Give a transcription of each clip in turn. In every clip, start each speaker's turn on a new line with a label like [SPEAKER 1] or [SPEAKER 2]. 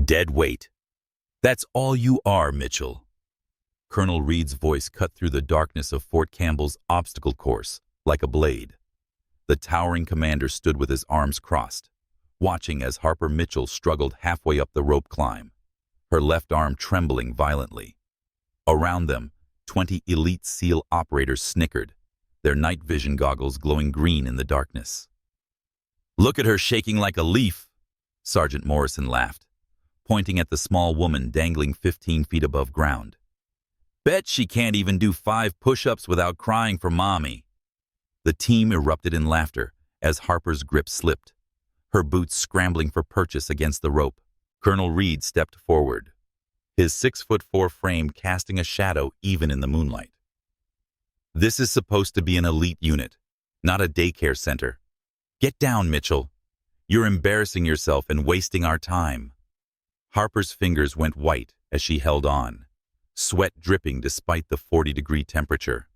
[SPEAKER 1] Dead weight. That's all you are, Mitchell. Colonel Reed's voice cut through the darkness of Fort Campbell's obstacle course like a blade. The towering commander stood with his arms crossed, watching as Harper Mitchell struggled halfway up the rope climb, her left arm trembling violently. Around them, 20 elite SEAL operators snickered, their night vision goggles glowing green in the darkness. "Look at her shaking like a leaf," Sergeant Morrison laughed, pointing at the small woman dangling 15 feet above ground. "Bet she can't even do 5 push-ups without crying for mommy." The team erupted in laughter as Harper's grip slipped, her boots scrambling for purchase against the rope. Colonel Reed stepped forward, his 6'4" frame casting a shadow even in the moonlight. "This is supposed to be an elite unit, not a daycare center. Get down, Mitchell. You're embarrassing yourself and wasting our time." Harper's fingers went white as she held on, sweat dripping despite the 40-degree temperature.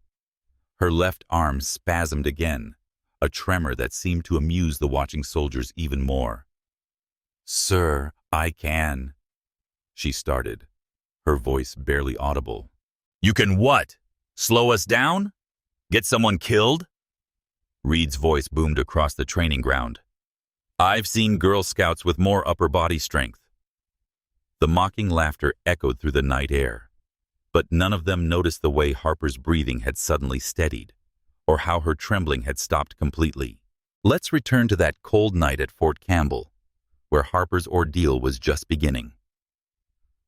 [SPEAKER 1] Her left arm spasmed again, a tremor that seemed to amuse the watching soldiers even more. "Sir, I can," she started, her voice barely audible. "You can what? Slow us down? Get someone killed?" Reed's voice boomed across the training ground. "I've seen Girl Scouts with more upper body strength." The mocking laughter echoed through the night air, but none of them noticed the way Harper's breathing had suddenly steadied, or how her trembling had stopped completely. Let's return to that cold night at Fort Campbell, where Harper's ordeal was just beginning.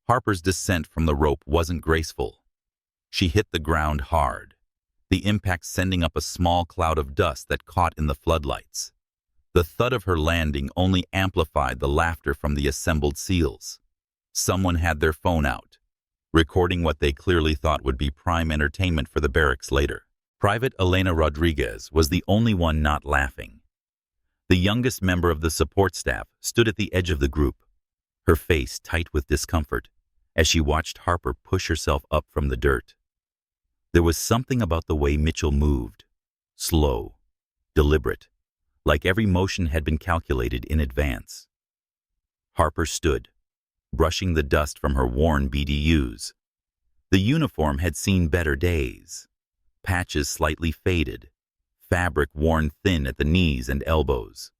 [SPEAKER 1] Harper's descent from the rope wasn't graceful. She hit the ground hard, the impact sending up a small cloud of dust that caught in the floodlights. The thud of her landing only amplified the laughter from the assembled SEALs. Someone had their phone out, recording what they clearly thought would be prime entertainment for the barracks later. Private Elena Rodriguez was the only one not laughing. The youngest member of the support staff stood at the edge of the group, her face tight with discomfort, as she watched Harper push herself up from the dirt. There was something about the way Mitchell moved, slow, deliberate, like every motion had been calculated in advance. Harper stood, brushing the dust from her worn BDUs. The uniform had seen better days. Patches slightly faded, fabric worn thin at the knees and elbows.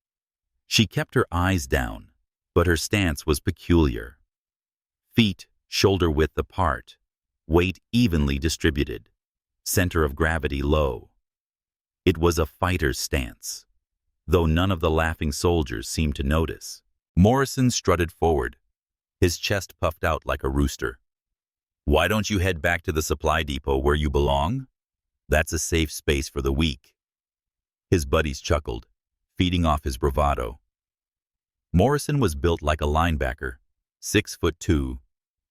[SPEAKER 1] She kept her eyes down, but her stance was peculiar. Feet shoulder-width apart, weight evenly distributed, center of gravity low. It was a fighter's stance, though none of the laughing soldiers seemed to notice. Morrison strutted forward, his chest puffed out like a rooster. "Why don't you head back to the supply depot where you belong? That's a safe space for the weak." His buddies chuckled, feeding off his bravado. Morrison was built like a linebacker, 6'2",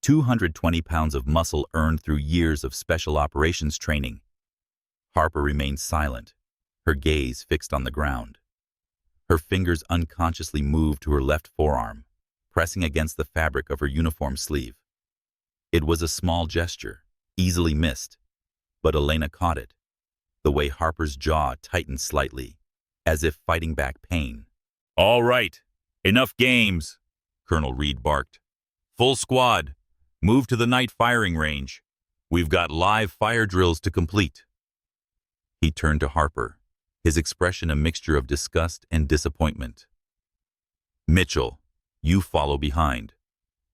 [SPEAKER 1] 220 pounds of muscle earned through years of special operations training. Harper remained silent, her gaze fixed on the ground. Her fingers unconsciously moved to her left forearm, pressing against the fabric of her uniform sleeve. It was a small gesture, easily missed, but Elena caught it, the way Harper's jaw tightened slightly, as if fighting back pain. "All right, enough games," Colonel Reed barked. "Full squad, move to the night firing range. We've got live fire drills to complete." He turned to Harper, his expression a mixture of disgust and disappointment. "Mitchell, you follow behind.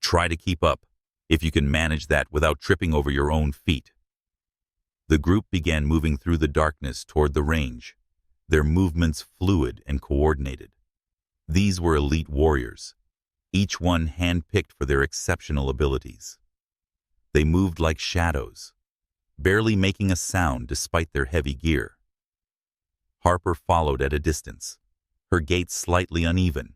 [SPEAKER 1] Try to keep up, if you can manage that without tripping over your own feet." The group began moving through the darkness toward the range, their movements fluid and coordinated. These were elite warriors, each one hand-picked for their exceptional abilities. They moved like shadows, barely making a sound despite their heavy gear. Harper followed at a distance, her gait slightly uneven,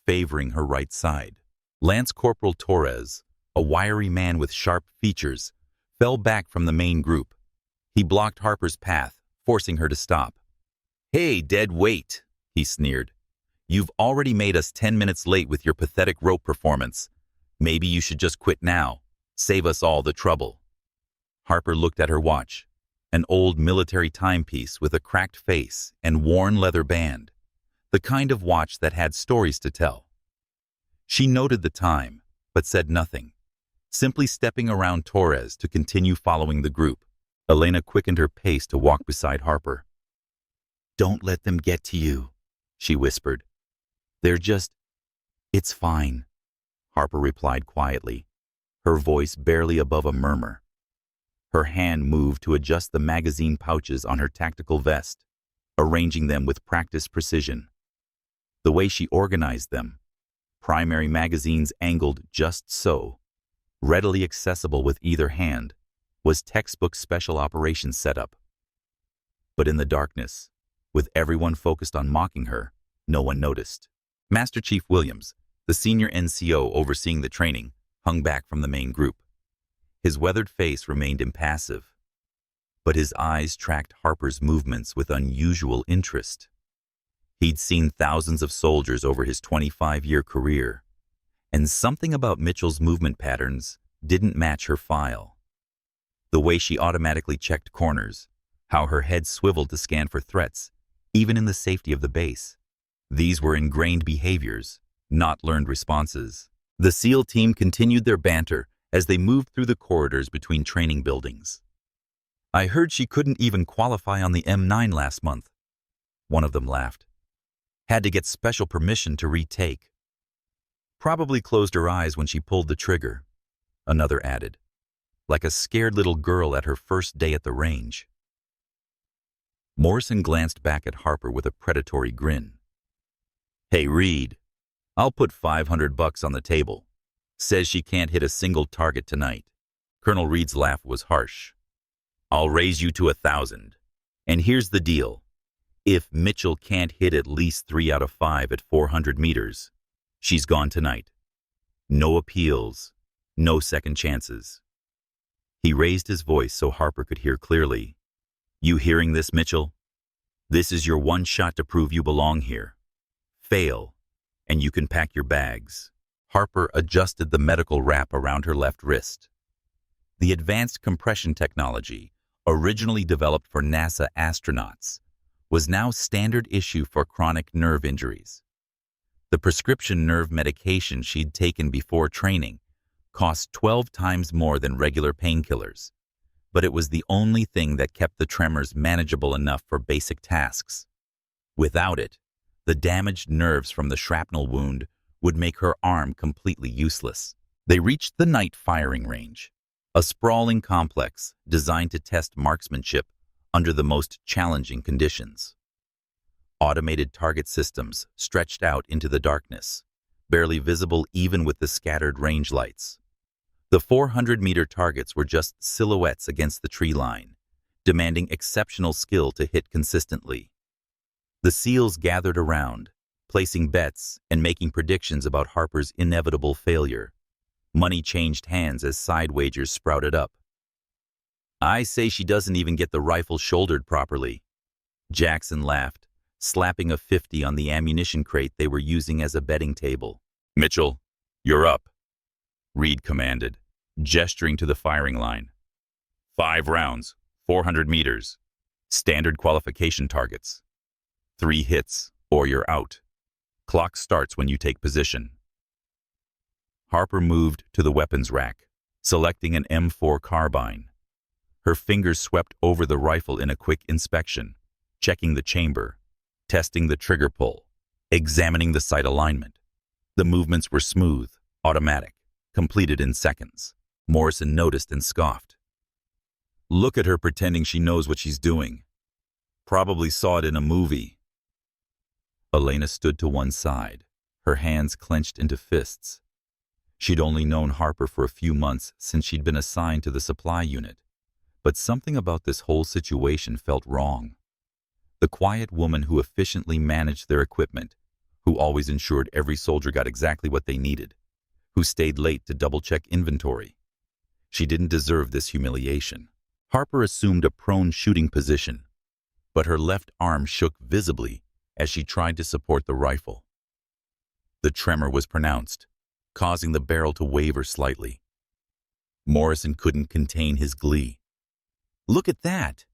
[SPEAKER 1] favoring her right side. Lance Corporal Torres, a wiry man with sharp features, fell back from the main group. He blocked Harper's path, forcing her to stop. "Hey, dead weight," he sneered. "You've already made us 10 minutes late with your pathetic rope performance. Maybe you should just quit now. Save us all the trouble." Harper looked at her watch, an old military timepiece with a cracked face and worn leather band, the kind of watch that had stories to tell. She noted the time, but said nothing, simply stepping around Torres to continue following the group. Elena quickened her pace to walk beside Harper. "Don't let them get to you," she whispered. "It's fine," Harper replied quietly, her voice barely above a murmur. Her hand moved to adjust the magazine pouches on her tactical vest, arranging them with practiced precision. The way she organized them, primary magazines angled just so, readily accessible with either hand, was textbook special operations setup. But in the darkness, with everyone focused on mocking her, no one noticed. Master Chief Williams, the senior NCO overseeing the training, hung back from the main group. His weathered face remained impassive, but his eyes tracked Harper's movements with unusual interest. He'd seen thousands of soldiers over his 25-year career, and something about Mitchell's movement patterns didn't match her file. The way she automatically checked corners, how her head swiveled to scan for threats, even in the safety of the base. These were ingrained behaviors, not learned responses. The SEAL team continued their banter as they moved through the corridors between training buildings. "I heard she couldn't even qualify on the M9 last month," one of them laughed. "Had to get special permission to retake. Probably closed her eyes when she pulled the trigger," another added, like a scared little girl at her first day at the range. Morrison glanced back at Harper with a predatory grin. "Hey, Reed, I'll put $500 on the table. Says she can't hit a single target tonight." Colonel Reed's laugh was harsh. "I'll raise you to 1,000. And here's the deal. If Mitchell can't hit at least 3 out of 5 at 400 meters, she's gone tonight. No appeals, no second chances." He raised his voice so Harper could hear clearly. "You hearing this, Mitchell? This is your one shot to prove you belong here. Fail, and you can pack your bags." Harper adjusted the medical wrap around her left wrist. The advanced compression technology, originally developed for NASA astronauts, was now standard issue for chronic nerve injuries. The prescription nerve medication she'd taken before training cost 12 times more than regular painkillers, but it was the only thing that kept the tremors manageable enough for basic tasks. Without it, the damaged nerves from the shrapnel wound would make her arm completely useless. They reached the night firing range, a sprawling complex designed to test marksmanship under the most challenging conditions. Automated target systems stretched out into the darkness, barely visible even with the scattered range lights. The 400-meter targets were just silhouettes against the tree line, demanding exceptional skill to hit consistently. The SEALs gathered around, placing bets and making predictions about Harper's inevitable failure. Money changed hands as side wagers sprouted up. "I say she doesn't even get the rifle shouldered properly." Jackson laughed, slapping a 50 on the ammunition crate they were using as a betting table. "Mitchell, you're up," Reed commanded, gesturing to the firing line. 5 rounds, 400 meters. Standard qualification targets. 3 hits, or you're out. Clock starts when you take position. Harper moved to the weapons rack, selecting an M4 carbine. Her fingers swept over the rifle in a quick inspection, checking the chamber, testing the trigger pull, examining the sight alignment. The movements were smooth, automatic, completed in seconds. Morrison noticed and scoffed. "Look at her pretending she knows what she's doing. Probably saw it in a movie." Elena stood to one side, her hands clenched into fists. She'd only known Harper for a few months since she'd been assigned to the supply unit, but something about this whole situation felt wrong. The quiet woman who efficiently managed their equipment, who always ensured every soldier got exactly what they needed, who stayed late to double-check inventory. She didn't deserve this humiliation. Harper assumed a prone shooting position, but her left arm shook visibly as she tried to support the rifle. The tremor was pronounced, causing the barrel to waver slightly. Morrison couldn't contain his glee. "Look at that!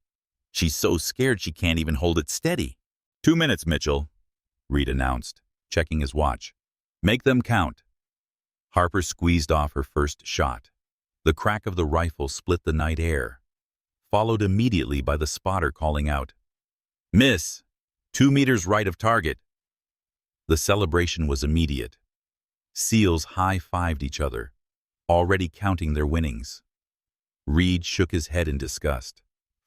[SPEAKER 1] She's so scared she can't even hold it steady." 2 minutes, Mitchell," Reed announced, checking his watch. "Make them count." Harper squeezed off her first shot. The crack of the rifle split the night air, followed immediately by the spotter calling out, "Miss! 2 meters right of target." The celebration was immediate. SEALs high-fived each other, already counting their winnings. Reed shook his head in disgust.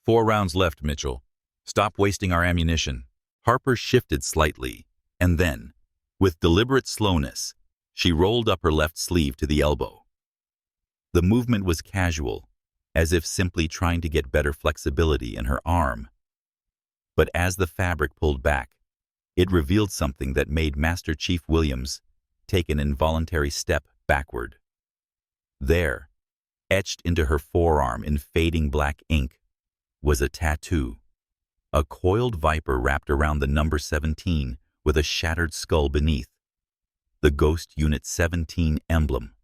[SPEAKER 1] 4 rounds left, Mitchell. Stop wasting our ammunition. Harper shifted slightly, and then, with deliberate slowness, she rolled up her left sleeve to the elbow. The movement was casual, as if simply trying to get better flexibility in her arm. But as the fabric pulled back, it revealed something that made Master Chief Williams take an involuntary step backward. There, etched into her forearm in fading black ink, was a tattoo. A coiled viper wrapped around the number 17 with a shattered skull beneath. The Ghost Unit 17 emblem.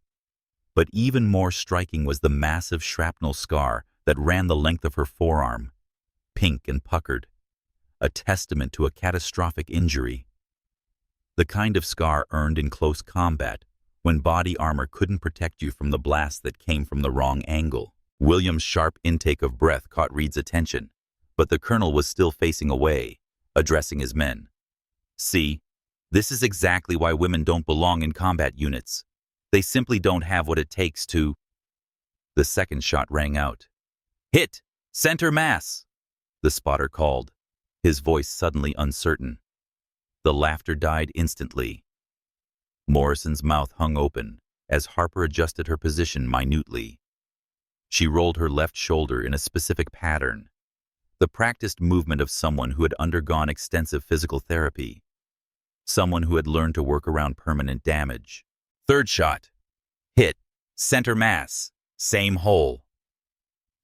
[SPEAKER 1] But even more striking was the massive shrapnel scar that ran the length of her forearm, pink and puckered, a testament to a catastrophic injury. The kind of scar earned in close combat, when body armor couldn't protect you from the blast that came from the wrong angle. William's sharp intake of breath caught Reed's attention, but the colonel was still facing away, addressing his men. "See, this is exactly why women don't belong in combat units. They simply don't have what it takes to—" The second shot rang out. "Hit! Center mass!" the spotter called, his voice suddenly uncertain. The laughter died instantly. Morrison's mouth hung open as Harper adjusted her position minutely. She rolled her left shoulder in a specific pattern, the practiced movement of someone who had undergone extensive physical therapy, someone who had learned to work around permanent damage. Third shot. Hit. Center mass. Same hole.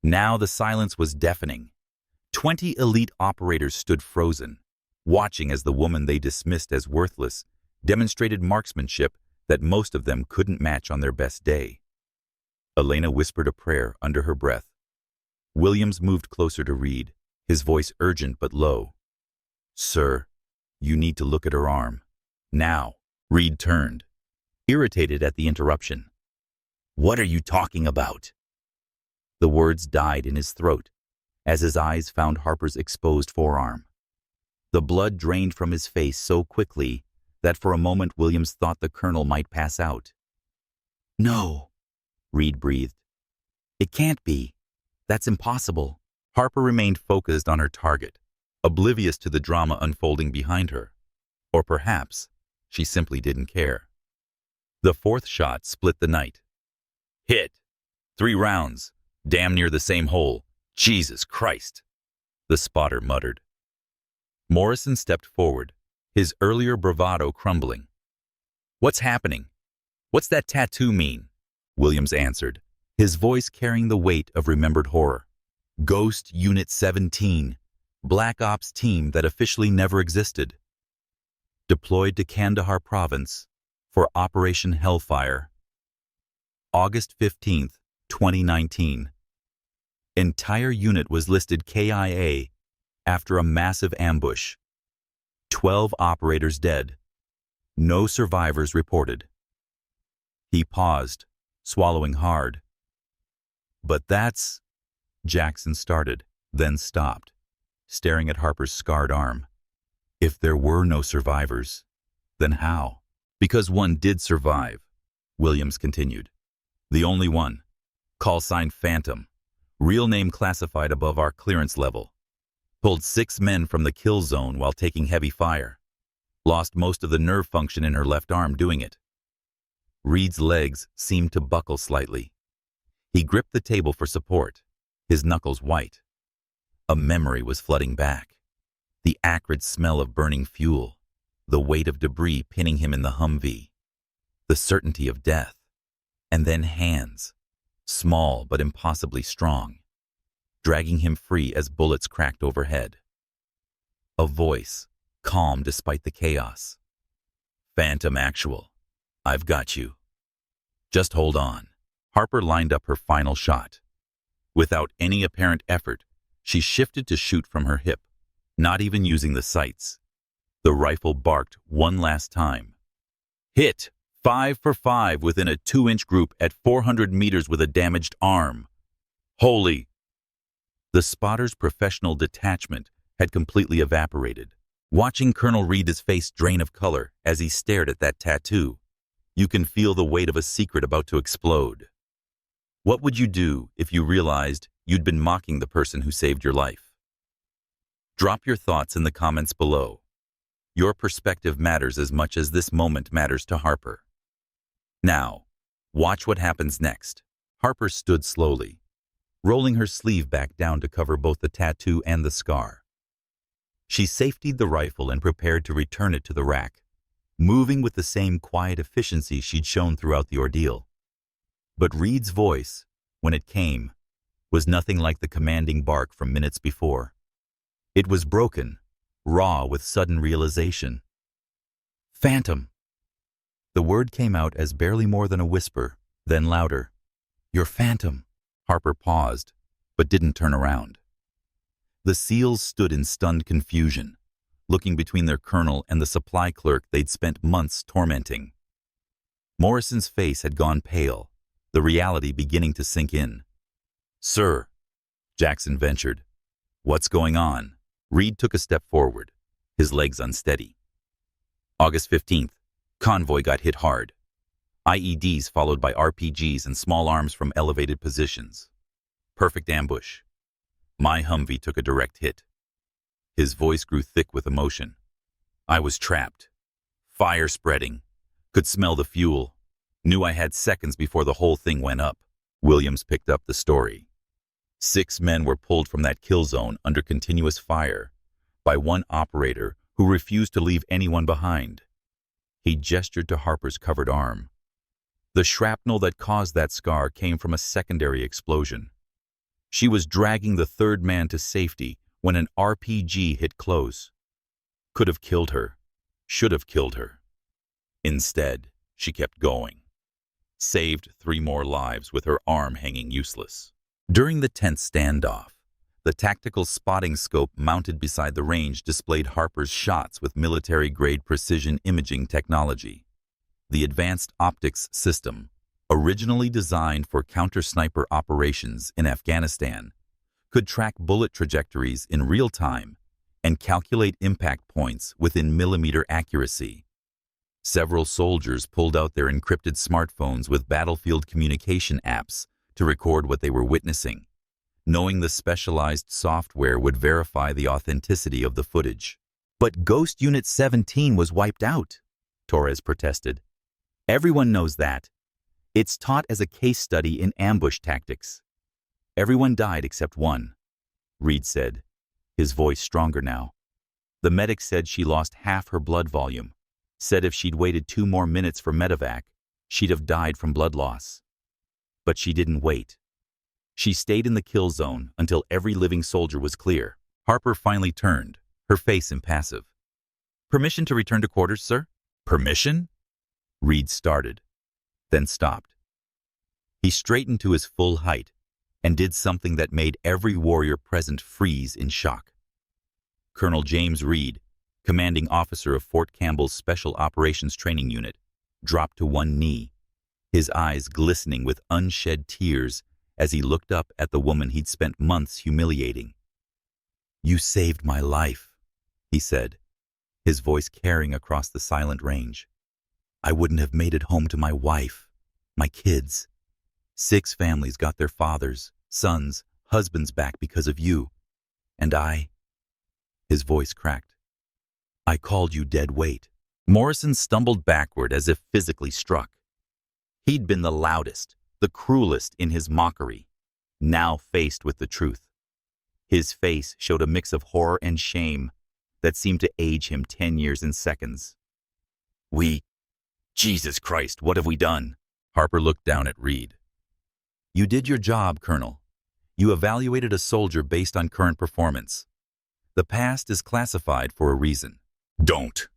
[SPEAKER 1] Now the silence was deafening. 20 elite operators stood frozen, watching as the woman they dismissed as worthless demonstrated marksmanship that most of them couldn't match on their best day. Elena whispered a prayer under her breath. Williams moved closer to Reed, his voice urgent but low. "Sir, you need to look at her arm. Now." Reed turned, irritated at the interruption. "What are you talking about?" The words died in his throat as his eyes found Harper's exposed forearm. The blood drained from his face so quickly that for a moment Williams thought the colonel might pass out. "No," Reed breathed. "It can't be. That's impossible." Harper remained focused on her target, oblivious to the drama unfolding behind her. Or perhaps she simply didn't care. The fourth shot split the night. "Hit. 3 rounds. Damn near the same hole. Jesus Christ," the spotter muttered. Morrison stepped forward, his earlier bravado crumbling. "What's happening? What's that tattoo mean?" Williams answered, his voice carrying the weight of remembered horror. "Ghost Unit 17, Black Ops team that officially never existed. Deployed to Kandahar Province for Operation Hellfire. August 15th, 2019. Entire unit was listed KIA after a massive ambush. 12 operators dead. No survivors reported." He paused, swallowing hard. "But that's—" Jackson started, then stopped, staring at Harper's scarred arm. "If there were no survivors, then how?" "Because one did survive," Williams continued. "The only one. Call sign Phantom. Real name classified above our clearance level. Pulled 6 men from the kill zone while taking heavy fire. Lost most of the nerve function in her left arm doing it." Reed's legs seemed to buckle slightly. He gripped the table for support, his knuckles white. A memory was flooding back. The acrid smell of burning fuel, the weight of debris pinning him in the Humvee, the certainty of death, and then hands, small but impossibly strong, dragging him free as bullets cracked overhead. A voice, calm despite the chaos. "Phantom Actual, I've got you. Just hold on." Harper lined up her final shot. Without any apparent effort, she shifted to shoot from her hip, not even using the sights. The rifle barked one last time. "Hit! 5 for 5 within a 2-inch group at 400 meters with a damaged arm. Holy! The spotter's professional detachment had completely evaporated. Watching Colonel Reed's face drain of color as he stared at that tattoo, you can feel the weight of a secret about to explode. What would you do if you realized you'd been mocking the person who saved your life? Drop your thoughts in the comments below. Your perspective matters as much as this moment matters to Harper. Now, watch what happens next. Harper stood slowly, rolling her sleeve back down to cover both the tattoo and the scar. She safetied the rifle and prepared to return it to the rack, moving with the same quiet efficiency she'd shown throughout the ordeal. But Reed's voice, when it came, was nothing like the commanding bark from minutes before. It was broken, raw with sudden realization. Phantom! The word came out as barely more than a whisper, then louder. Your phantom! Harper paused, but didn't turn around. The SEALs stood in stunned confusion, looking between their colonel and the supply clerk they'd spent months tormenting. Morrison's face had gone pale, the reality beginning to sink in. Sir, Jackson ventured. What's going on? Reed took a step forward, his legs unsteady. August 15th, convoy got hit hard. IEDs followed by RPGs and small arms from elevated positions. Perfect ambush. My Humvee took a direct hit. His voice grew thick with emotion. I was trapped. Fire spreading. Could smell the fuel. Knew I had seconds before the whole thing went up. Williams picked up the story. 6 men were pulled from that kill zone under continuous fire by one operator who refused to leave anyone behind. He gestured to Harper's covered arm. The shrapnel that caused that scar came from a secondary explosion. She was dragging the 3rd man to safety when an RPG hit close. Could have killed her. Should have killed her. Instead, she kept going. Saved 3 more lives with her arm hanging useless. During the tense standoff, the tactical spotting scope mounted beside the range displayed Harper's shots with military-grade precision imaging technology. The advanced optics system, originally designed for counter-sniper operations in Afghanistan, could track bullet trajectories in real time and calculate impact points within millimeter accuracy. Several soldiers pulled out their encrypted smartphones with battlefield communication apps to record what they were witnessing, knowing the specialized software would verify the authenticity of the footage. But Ghost Unit 17 was wiped out, Torres protested. Everyone knows that. It's taught as a case study in ambush tactics. Everyone died except one, Reed said, his voice stronger now. The medic said she lost half her blood volume, said if she'd waited 2 more minutes for medevac, she'd have died from blood loss. But she didn't wait. She stayed in the kill zone until every living soldier was clear. Harper finally turned, her face impassive. Permission to return to quarters, sir? Permission? Reed started, then stopped. He straightened to his full height and did something that made every warrior present freeze in shock. Colonel James Reed, commanding officer of Fort Campbell's Special Operations Training Unit, dropped to one knee, his eyes glistening with unshed tears as he looked up at the woman he'd spent months humiliating. You saved my life, he said, his voice carrying across the silent range. I wouldn't have made it home to my wife, my kids. 6 families got their fathers, sons, husbands back because of you. And I... His voice cracked. I called you dead weight. Morrison stumbled backward as if physically struck. He'd been the loudest, the cruelest in his mockery, now faced with the truth. His face showed a mix of horror and shame that seemed to age him 10 years in seconds. Jesus Christ, what have we done? Harper looked down at Reed. You did your job, Colonel. You evaluated a soldier based on current performance. The past is classified for a reason. Don't,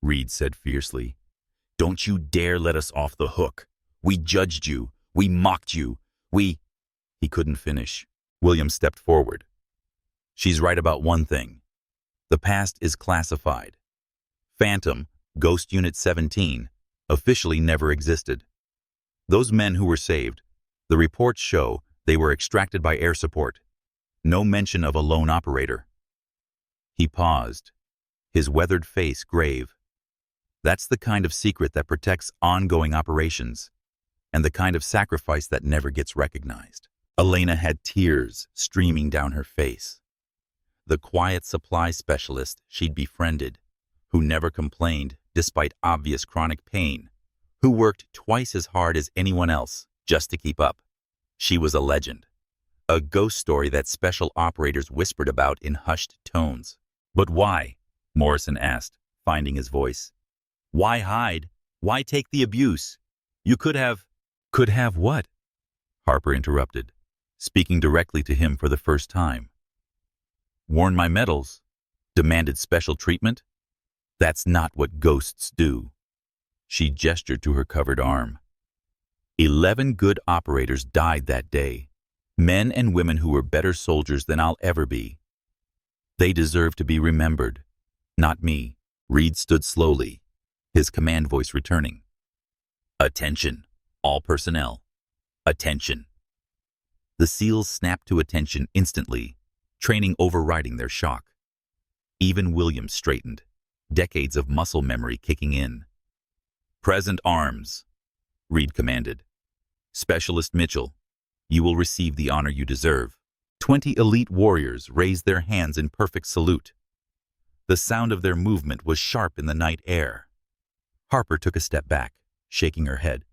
[SPEAKER 1] Reed said fiercely. Don't you dare let us off the hook. We judged you. We mocked you. He couldn't finish. William stepped forward. She's right about one thing. The past is classified. Phantom, Ghost Unit 17, officially never existed. Those men who were saved, the reports show they were extracted by air support. No mention of a lone operator. He paused, his weathered face grave. That's the kind of secret that protects ongoing operations, and the kind of sacrifice that never gets recognized. Elena had tears streaming down her face. The quiet supply specialist she'd befriended, who never complained despite obvious chronic pain, who worked twice as hard as anyone else just to keep up. She was a legend, a ghost story that special operators whispered about in hushed tones. But why? Morrison asked, finding his voice. Why hide? Why take the abuse? You could have... Could have what? Harper interrupted, speaking directly to him for the first time. Worn my medals? Demanded special treatment? That's not what ghosts do. She gestured to her covered arm. 11 good operators died that day, men and women who were better soldiers than I'll ever be. They deserve to be remembered, not me. Reed stood slowly, his command voice returning. Attention, all personnel. Attention. The SEALs snapped to attention instantly, training overriding their shock. Even Williams straightened, decades of muscle memory kicking in. Present arms, Reed commanded. Specialist Mitchell, you will receive the honor you deserve. 20 elite warriors raised their hands in perfect salute. The sound of their movement was sharp in the night air. Harper took a step back, shaking her head.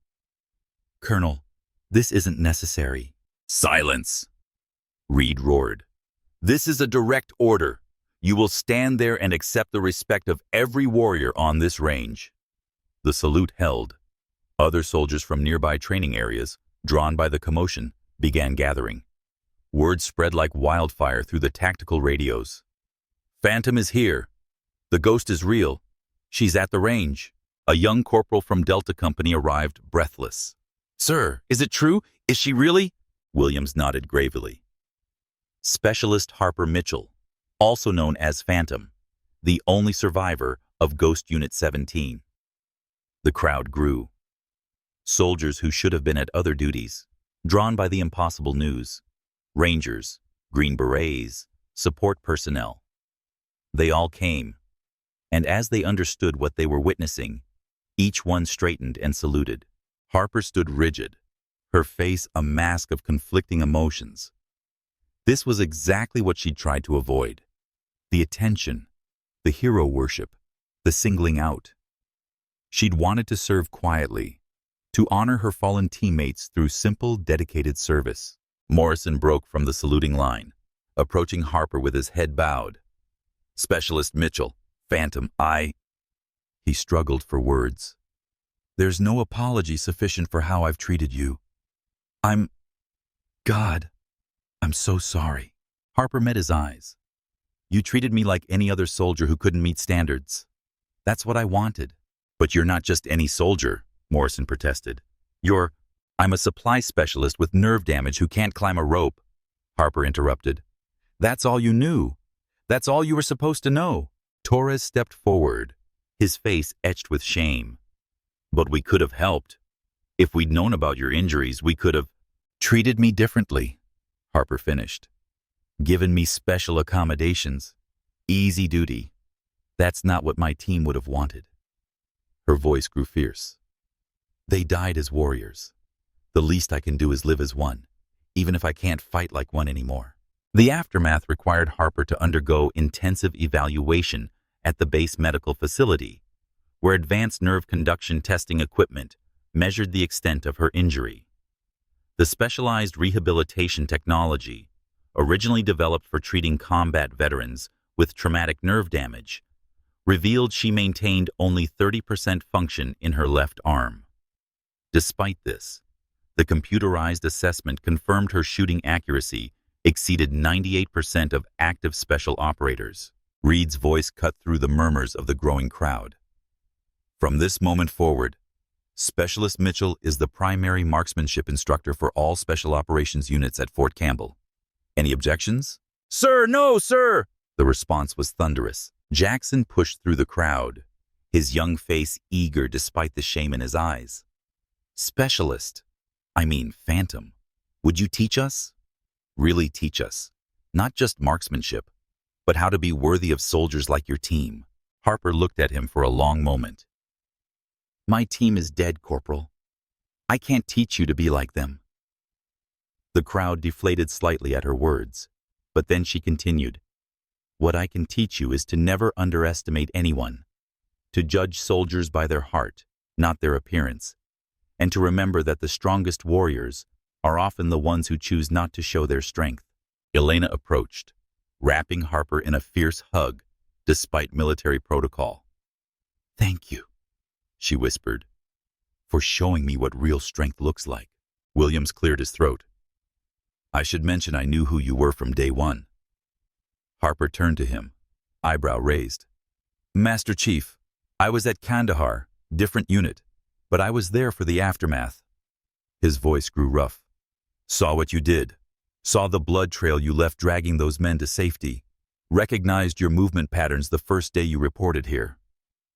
[SPEAKER 1] Colonel, this isn't necessary. Silence, Reed roared. This is a direct order. You will stand there and accept the respect of every warrior on this range. The salute held. Other soldiers from nearby training areas, drawn by the commotion, began gathering. Word spread like wildfire through the tactical radios. Phantom is here. The ghost is real. She's at the range. A young corporal from Delta Company arrived, breathless. Sir, is it true? Is she really? Williams nodded gravely. Specialist Harper Mitchell, also known as Phantom, the only survivor of Ghost Unit 17. The crowd grew. Soldiers who should have been at other duties, drawn by the impossible news. Rangers, Green Berets, support personnel. They all came, and as they understood what they were witnessing, each one straightened and saluted. Harper stood rigid, her face a mask of conflicting emotions. This was exactly what she'd tried to avoid. The attention, the hero worship, the singling out. She'd wanted to serve quietly, to honor her fallen teammates through simple, dedicated service. Morrison broke from the saluting line, approaching Harper with his head bowed. Specialist Mitchell, Phantom, He struggled for words. There's no apology sufficient for how I've treated you. God, I'm so sorry. Harper met his eyes. You treated me like any other soldier who couldn't meet standards. That's what I wanted. But you're not just any soldier, Morrison protested. I'm a supply specialist with nerve damage who can't climb a rope. Harper interrupted. That's all you knew. That's all you were supposed to know. Torres stepped forward, his face etched with shame. But we could have helped. If we'd known about your injuries, we could have treated me differently, Harper finished. Given me special accommodations, easy duty. That's not what my team would have wanted. Her voice grew fierce. They died as warriors. The least I can do is live as one, even if I can't fight like one anymore. The aftermath required Harper to undergo intensive evaluation at the base medical facility, where advanced nerve conduction testing equipment measured the extent of her injury. The specialized rehabilitation technology, originally developed for treating combat veterans with traumatic nerve damage, revealed she maintained only 30% function in her left arm. Despite this, the computerized assessment confirmed her shooting accuracy exceeded 98% of active special operators. Reed's voice cut through the murmurs of the growing crowd. From this moment forward, Specialist Mitchell is the primary marksmanship instructor for all special operations units at Fort Campbell. Any objections? Sir, no, sir! The response was thunderous. Jackson pushed through the crowd, his young face eager despite the shame in his eyes. Specialist, I mean phantom, would you teach us? Really teach us, not just marksmanship, but how to be worthy of soldiers like your team. Harper looked at him for a long moment. My team is dead, Corporal. I can't teach you to be like them. The crowd deflated slightly at her words, but then she continued. What I can teach you is to never underestimate anyone, to judge soldiers by their heart, not their appearance, and to remember that the strongest warriors are often the ones who choose not to show their strength. Elena approached, wrapping Harper in a fierce hug, despite military protocol. Thank you, she whispered, for showing me what real strength looks like. Williams cleared his throat. I should mention I knew who you were from day one. Harper turned to him, eyebrow raised. Master Chief, I was at Kandahar, different unit, but I was there for the aftermath. His voice grew rough. Saw what you did. Saw the blood trail you left dragging those men to safety. Recognized your movement patterns the first day you reported here.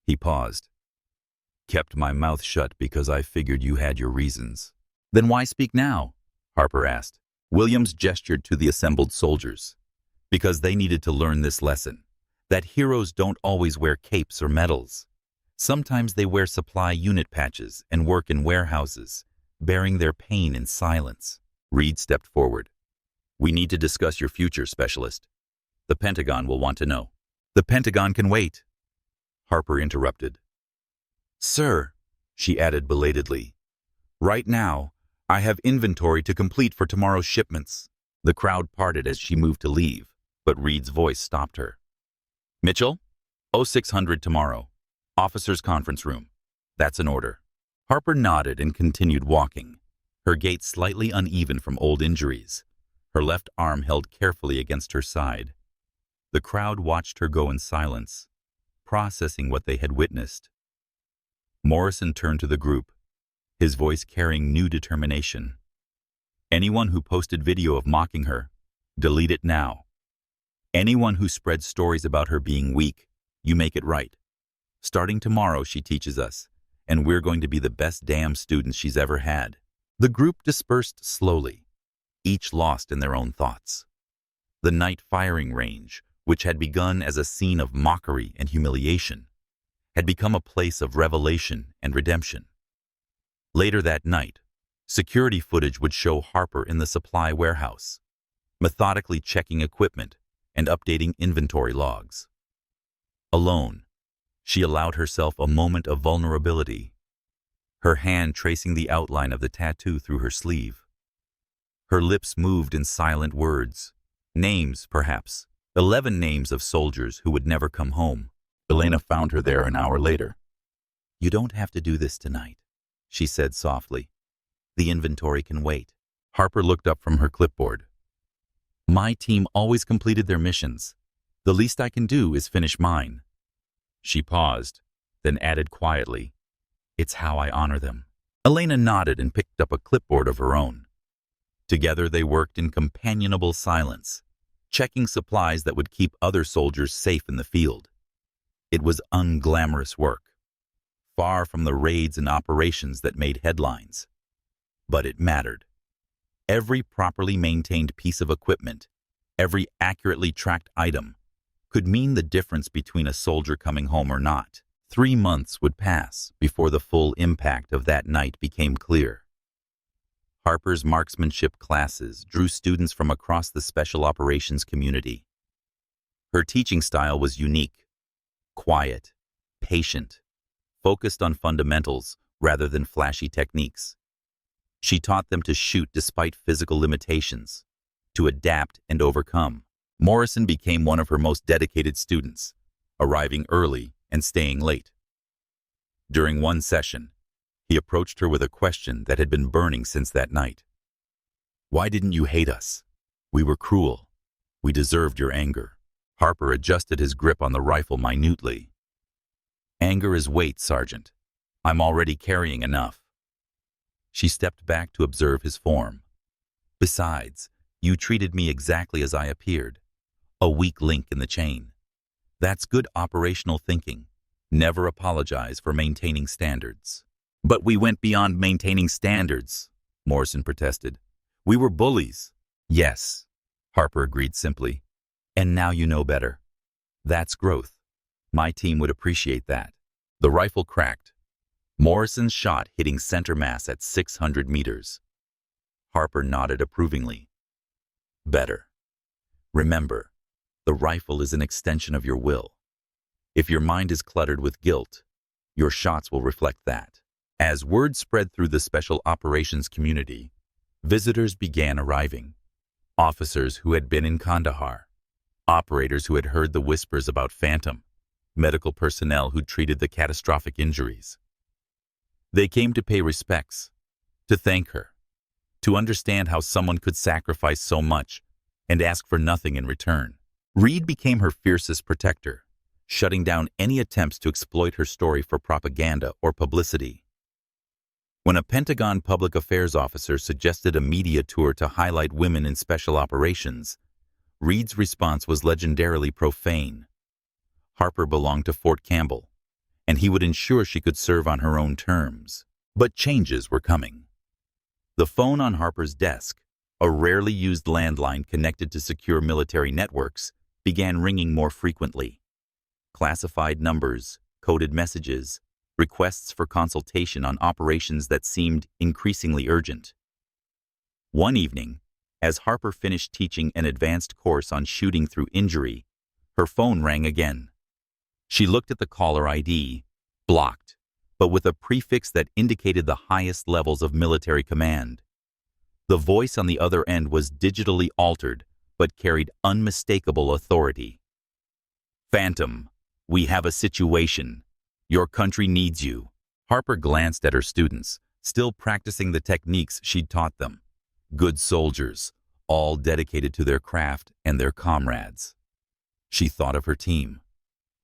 [SPEAKER 1] He paused. Kept my mouth shut because I figured you had your reasons. Then why speak now? Harper asked. Williams gestured to the assembled soldiers. Because they needed to learn this lesson, that heroes don't always wear capes or medals. Sometimes they wear supply unit patches and work in warehouses, bearing their pain in silence. Reed stepped forward. We need to discuss your future, Specialist. The Pentagon will want to know. The Pentagon can wait. Harper interrupted. Sir, she added belatedly, right now, I have inventory to complete for tomorrow's shipments. The crowd parted as she moved to leave, but Reed's voice stopped her. Mitchell, 0600 tomorrow. Officers' conference room. That's an order. Harper nodded and continued walking, her gait slightly uneven from old injuries, her left arm held carefully against her side. The crowd watched her go in silence, processing what they had witnessed. Morrison turned to the group, his voice carrying new determination. Anyone who posted video of mocking her, delete it now. Anyone who spread stories about her being weak, you make it right. Starting tomorrow, she teaches us, and we're going to be the best damn students she's ever had. The group dispersed slowly, each lost in their own thoughts. The night firing range, which had begun as a scene of mockery and humiliation, had become a place of revelation and redemption. Later that night, security footage would show Harper in the supply warehouse, methodically checking equipment and updating inventory logs. Alone, she allowed herself a moment of vulnerability, her hand tracing the outline of the tattoo through her sleeve. Her lips moved in silent words, names, perhaps, 11 names of soldiers who would never come home. Elena found her there an hour later. You don't have to do this tonight, she said softly. The inventory can wait. Harper looked up from her clipboard. My team always completed their missions. The least I can do is finish mine. She paused, then added quietly, It's how I honor them. Elena nodded and picked up a clipboard of her own. Together they worked in companionable silence, checking supplies that would keep other soldiers safe in the field. It was unglamorous work, far from the raids and operations that made headlines. But it mattered. Every properly maintained piece of equipment, every accurately tracked item, could mean the difference between a soldier coming home or not. 3 months would pass before the full impact of that night became clear. Harper's marksmanship classes drew students from across the special operations community. Her teaching style was unique, quiet, patient, focused on fundamentals rather than flashy techniques. She taught them to shoot despite physical limitations, to adapt and overcome. Morrison became one of her most dedicated students, arriving early and staying late. During one session, he approached her with a question that had been burning since that night. Why didn't you hate us? We were cruel. We deserved your anger. Harper adjusted his grip on the rifle minutely. Anger is weight, Sergeant. I'm already carrying enough. She stepped back to observe his form. Besides, you treated me exactly as I appeared, a weak link in the chain. That's good operational thinking, Never apologize for maintaining standards. But we went beyond maintaining standards, Morrison protested. We were bullies. Yes, Harper agreed simply. And now you know better. That's growth. My team would appreciate that. The rifle cracked. Morrison's shot hitting center mass at 600 meters. Harper nodded approvingly. Better. Remember, the rifle is an extension of your will. If your mind is cluttered with guilt, your shots will reflect that. As word spread through the special operations community, visitors began arriving. Officers who had been in Kandahar, operators who had heard the whispers about Phantom, medical personnel who treated the catastrophic injuries. They came to pay respects, to thank her, to understand how someone could sacrifice so much and ask for nothing in return. Reed became her fiercest protector, shutting down any attempts to exploit her story for propaganda or publicity. When a Pentagon public affairs officer suggested a media tour to highlight women in special operations, Reed's response was legendarily profane. Harper belonged to Fort Campbell, and he would ensure she could serve on her own terms. But changes were coming. The phone on Harper's desk, a rarely used landline connected to secure military networks, began ringing more frequently. Classified numbers, coded messages, requests for consultation on operations that seemed increasingly urgent. One evening, as Harper finished teaching an advanced course on shooting through injury, her phone rang again. She looked at the caller ID, blocked, but with a prefix that indicated the highest levels of military command. The voice on the other end was digitally altered, but carried unmistakable authority. Phantom, we have a situation. Your country needs you. Harper glanced at her students, still practicing the techniques she'd taught them. Good soldiers, all dedicated to their craft and their comrades. She thought of her team,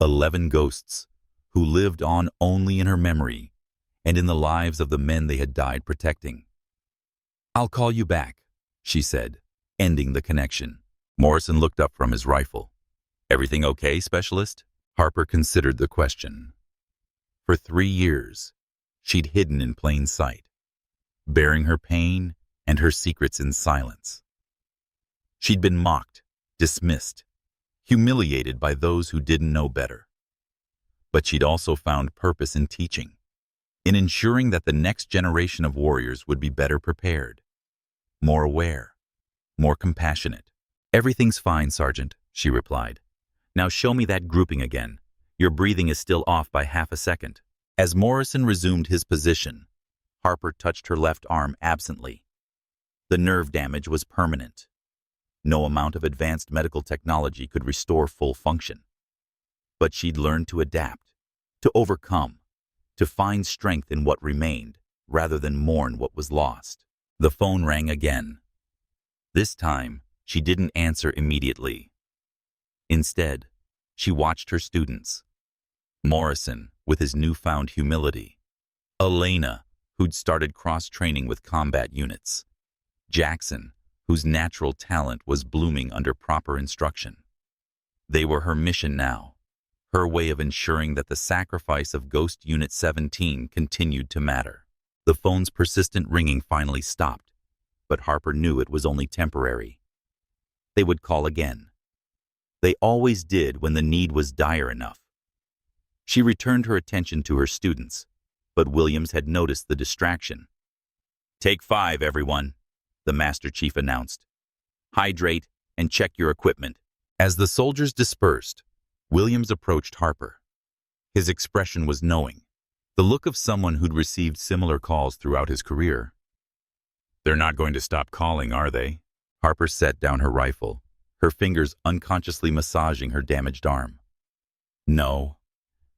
[SPEAKER 1] 11 ghosts, who lived on only in her memory and in the lives of the men they had died protecting. I'll call you back, she said, ending the connection. Morrison looked up from his rifle. Everything okay, Specialist? Harper considered the question. For 3 years, she'd hidden in plain sight, bearing her pain and her secrets in silence. She'd been mocked, dismissed, humiliated by those who didn't know better. But she'd also found purpose in teaching, in ensuring that the next generation of warriors would be better prepared, more aware, more compassionate. Everything's fine, Sergeant, she replied. Now show me that grouping again. Your breathing is still off by half a second. As Morrison resumed his position, Harper touched her left arm absently. The nerve damage was permanent. No amount of advanced medical technology could restore full function. But she'd learned to adapt, to overcome, to find strength in what remained, rather than mourn what was lost. The phone rang again. This time, she didn't answer immediately. Instead, she watched her students. Morrison, with his newfound humility. Elena, who'd started cross-training with combat units. Jackson, whose natural talent was blooming under proper instruction. They were her mission now, her way of ensuring that the sacrifice of Ghost Unit 17 continued to matter. The phone's persistent ringing finally stopped, but Harper knew it was only temporary. They would call again. They always did when the need was dire enough. She returned her attention to her students, but Williams had noticed the distraction. Take 5, everyone, the Master Chief announced. Hydrate and check your equipment. As the soldiers dispersed, Williams approached Harper. His expression was knowing, the look of someone who'd received similar calls throughout his career. They're not going to stop calling, are they? Harper set down her rifle, her fingers unconsciously massaging her damaged arm. No,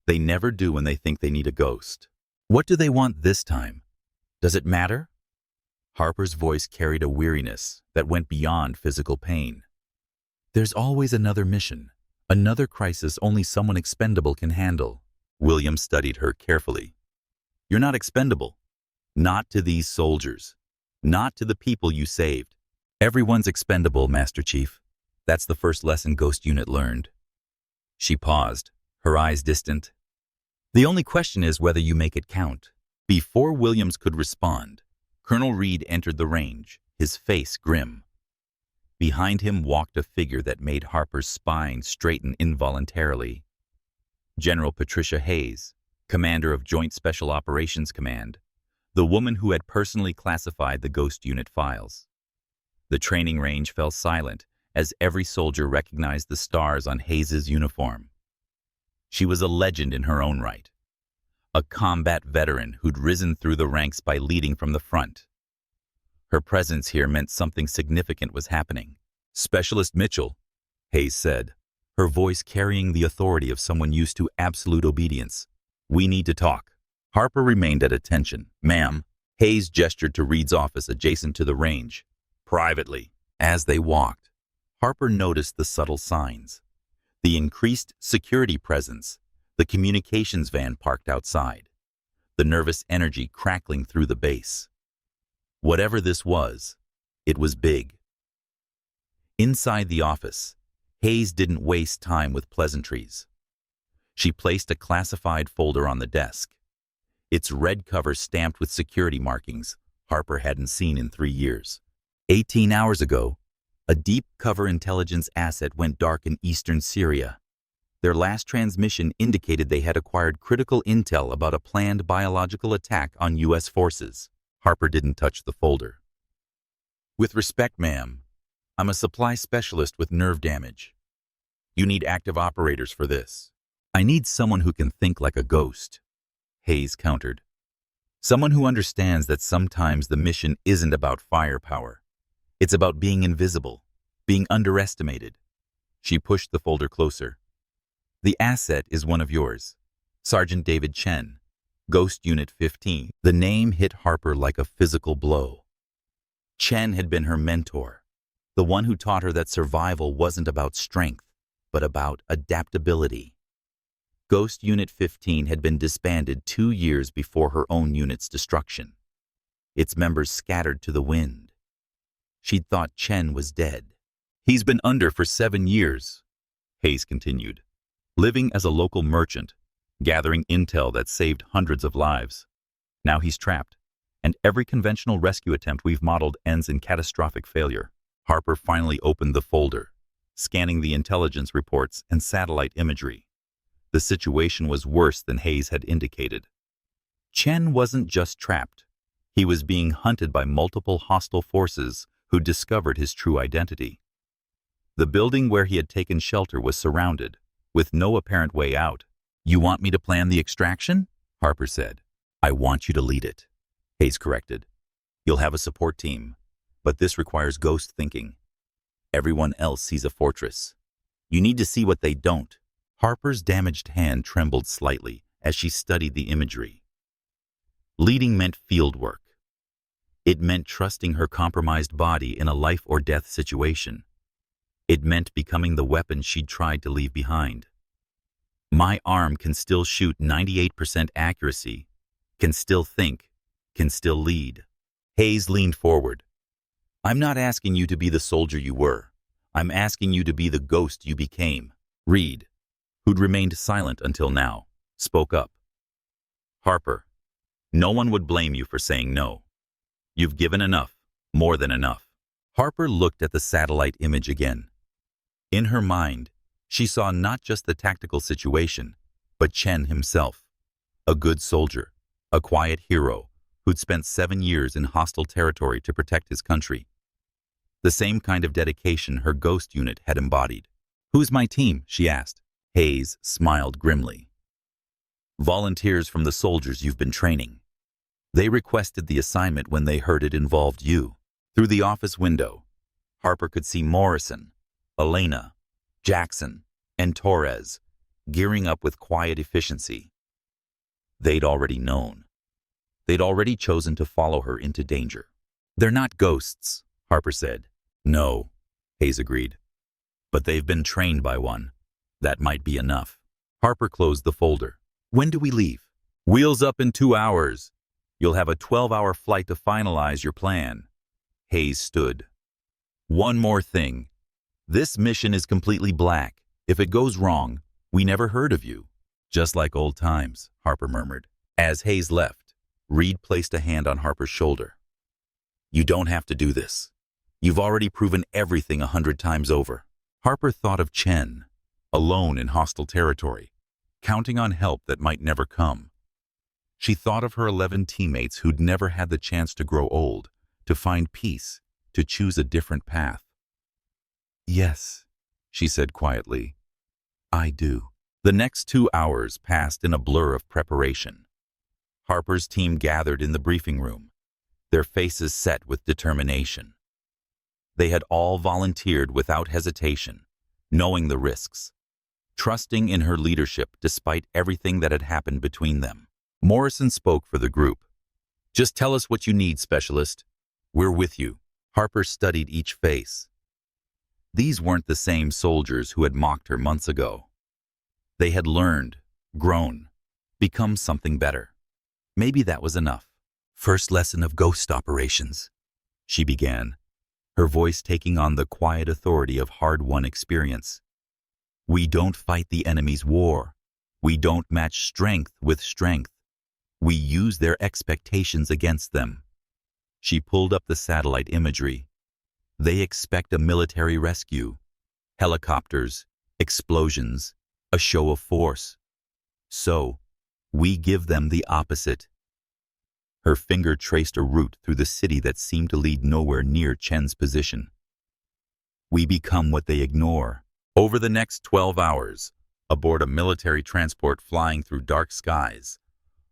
[SPEAKER 1] they never do when they think they need a ghost. What do they want this time? Does it matter? Harper's voice carried a weariness that went beyond physical pain. There's always another mission, another crisis only someone expendable can handle. William studied her carefully. You're not expendable. Not to these soldiers. Not to the people you saved. Everyone's expendable, Master Chief. That's the first lesson Ghost Unit learned. She paused, her eyes distant. The only question is whether you make it count. Before Williams could respond, Colonel Reed entered the range, his face grim. Behind him walked a figure that made Harper's spine straighten involuntarily. General Patricia Hayes, commander of Joint Special Operations Command, the woman who had personally classified the Ghost Unit files. The training range fell silent as every soldier recognized the stars on Hayes's uniform. She was a legend in her own right, a combat veteran who'd risen through the ranks by leading from the front. Her presence here meant something significant was happening. "Specialist Mitchell," Hayes said, her voice carrying the authority of someone used to absolute obedience. "We need to talk." Harper remained at attention. "Ma'am." Hayes gestured to Reed's office adjacent to the range. "Privately." As they walked, Harper noticed the subtle signs. The increased security presence, the communications van parked outside, the nervous energy crackling through the base. Whatever this was, it was big. Inside the office, Hayes didn't waste time with pleasantries. She placed a classified folder on the desk, its red cover stamped with security markings Harper hadn't seen in 3 years. 18 hours ago, a deep cover intelligence asset went dark in eastern Syria. Their last transmission indicated they had acquired critical intel about a planned biological attack on U.S. forces. Harper didn't touch the folder. "With respect, ma'am, I'm a supply specialist with nerve damage. You need active operators for this." "I need someone who can think like a ghost," Hayes countered. "Someone who understands that sometimes the mission isn't about firepower. It's about being invisible, being underestimated." She pushed the folder closer. "The asset is one of yours, Sergeant David Chen, Ghost Unit 15. The name hit Harper like a physical blow. Chen had been her mentor, the one who taught her that survival wasn't about strength, but about adaptability. Ghost Unit 15 had been disbanded 2 years before her own unit's destruction, its members scattered to the wind. She'd thought Chen was dead. "He's been under for 7 years, Hayes continued, living as a local merchant, gathering intel that saved hundreds of lives. Now he's trapped, and every conventional rescue attempt we've modeled ends in catastrophic failure." Harper finally opened the folder, scanning the intelligence reports and satellite imagery. The situation was worse than Hayes had indicated. Chen wasn't just trapped. He was being hunted by multiple hostile forces who discovered his true identity. The building where he had taken shelter was surrounded, with no apparent way out. "You want me to plan the extraction?" Harper said. "I want you to lead it," Hayes corrected. "You'll have a support team, but this requires ghost thinking. Everyone else sees a fortress. You need to see what they don't." Harper's damaged hand trembled slightly as she studied the imagery. Leading meant field work. It meant trusting her compromised body in a life-or-death situation. It meant becoming the weapon she'd tried to leave behind. "My arm can still shoot 98% accuracy, can still think, can still lead." Hayes leaned forward. "I'm not asking you to be the soldier you were. I'm asking you to be the ghost you became." Reed, who'd remained silent until now, spoke up. "Harper, no one would blame you for saying no. You've given enough, more than enough." Harper looked at the satellite image again. In her mind, she saw not just the tactical situation, but Chen himself, a good soldier, a quiet hero who'd spent 7 years in hostile territory to protect his country. The same kind of dedication her ghost unit had embodied. "Who's my team?" she asked. Hayes smiled grimly. "Volunteers from the soldiers you've been training. They requested the assignment when they heard it involved you." Through the office window, Harper could see Morrison, Elena, Jackson, and Torres gearing up with quiet efficiency. They'd already known. They'd already chosen to follow her into danger. "They're not ghosts," Harper said. "No," Hayes agreed. "But they've been trained by one. That might be enough." Harper closed the folder. "When do we leave?" "Wheels up in 2 hours. You'll have a 12-hour flight to finalize your plan." Hayes stood. "One more thing. This mission is completely black. If it goes wrong, we never heard of you. Just like old times, Harper murmured. As Hayes left, Reed placed a hand on Harper's shoulder. You don't have to do this. You've already proven everything 100 times over. Harper thought of Chen, alone in hostile territory, counting on help that might never come. She thought of her 11 teammates who'd never had the chance to grow old, to find peace, to choose a different path. Yes, she said quietly, I do. The next 2 hours passed in a blur of preparation. Harper's team gathered in the briefing room, their faces set with determination. They had all volunteered without hesitation, knowing the risks, trusting in her leadership despite everything that had happened between them. Morrison spoke for the group. Just tell us what you need, Specialist. We're with you. Harper studied each face. These weren't the same soldiers who had mocked her months ago. They had learned, grown, become something better. Maybe that was enough. First lesson of ghost operations, she began, her voice taking on the quiet authority of hard-won experience. We don't fight the enemy's war. We don't match strength with strength. We use their expectations against them. She pulled up the satellite imagery. They expect a military rescue, helicopters, explosions, a show of force. So, we give them the opposite. Her finger traced a route through the city that seemed to lead nowhere near Chen's position. We become what they ignore. Over the next 12 hours, aboard a military transport flying through dark skies,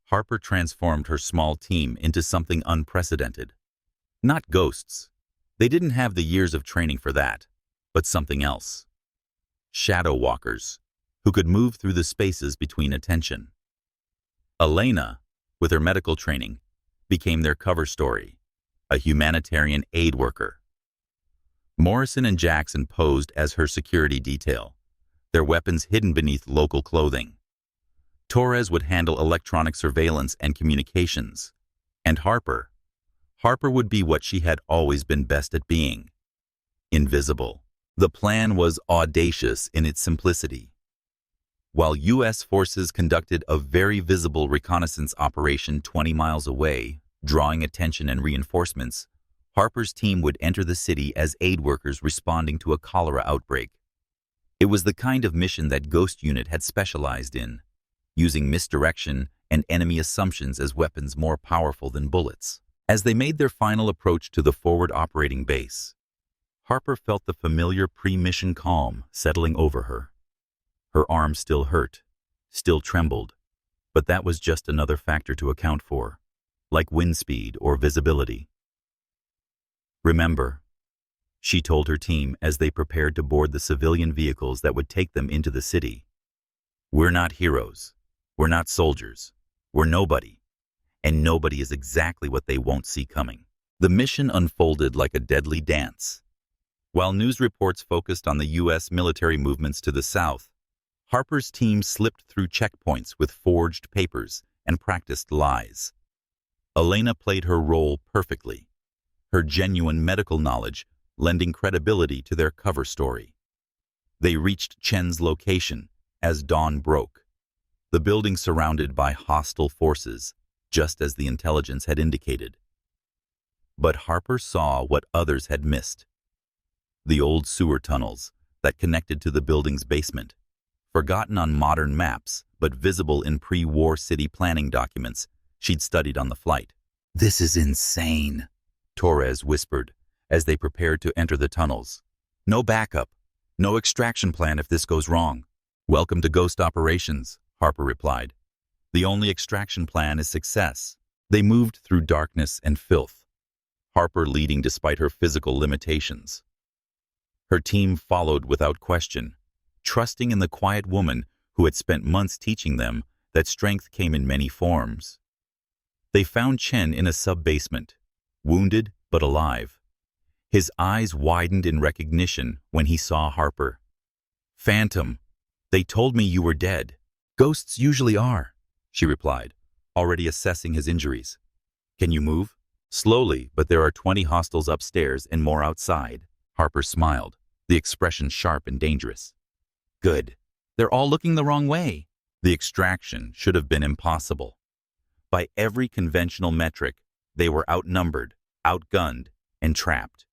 [SPEAKER 1] Harper transformed her small team into something unprecedented. Not ghosts. They didn't have the years of training for that, but something else. Shadow walkers, who could move through the spaces between attention. Elena, with her medical training, became their cover story, a humanitarian aid worker. Morrison and Jackson posed as her security detail, their weapons hidden beneath local clothing. Torres would handle electronic surveillance and communications, and Harper would be what she had always been best at being, invisible. The plan was audacious in its simplicity. While U.S. forces conducted a very visible reconnaissance operation 20 miles away, drawing attention and reinforcements, Harper's team would enter the city as aid workers responding to a cholera outbreak. It was the kind of mission that Ghost Unit had specialized in, using misdirection and enemy assumptions as weapons more powerful than bullets. As they made their final approach to the forward operating base, Harper felt the familiar pre-mission calm settling over her. Her arm still hurt, still trembled, but that was just another factor to account for, like wind speed or visibility. Remember, she told her team as they prepared to board the civilian vehicles that would take them into the city. We're not heroes. We're not soldiers. We're nobody. And nobody is exactly what they won't see coming. The mission unfolded like a deadly dance. While news reports focused on the U.S. military movements to the south, Harper's team slipped through checkpoints with forged papers and practiced lies. Elena played her role perfectly, her genuine medical knowledge lending credibility to their cover story. They reached Chen's location as dawn broke, the building surrounded by hostile forces, just as the intelligence had indicated. But Harper saw what others had missed. The old sewer tunnels that connected to the building's basement, forgotten on modern maps but visible in pre-war city planning documents she'd studied on the flight. This is insane, Torres whispered as they prepared to enter the tunnels. No backup, no extraction plan if this goes wrong. Welcome to Ghost Operations, Harper replied. The only extraction plan is success. They moved through darkness and filth, Harper leading despite her physical limitations. Her team followed without question, trusting in the quiet woman who had spent months teaching them that strength came in many forms. They found Chen in a sub-basement, wounded but alive. His eyes widened in recognition when he saw Harper. Phantom, they told me you were dead. Ghosts usually are, she replied, already assessing his injuries. Can you move? Slowly, but there are 20 hostiles upstairs and more outside. Harper smiled, the expression sharp and dangerous. Good. They're all looking the wrong way. The extraction should have been impossible. By every conventional metric, they were outnumbered, outgunned, and trapped.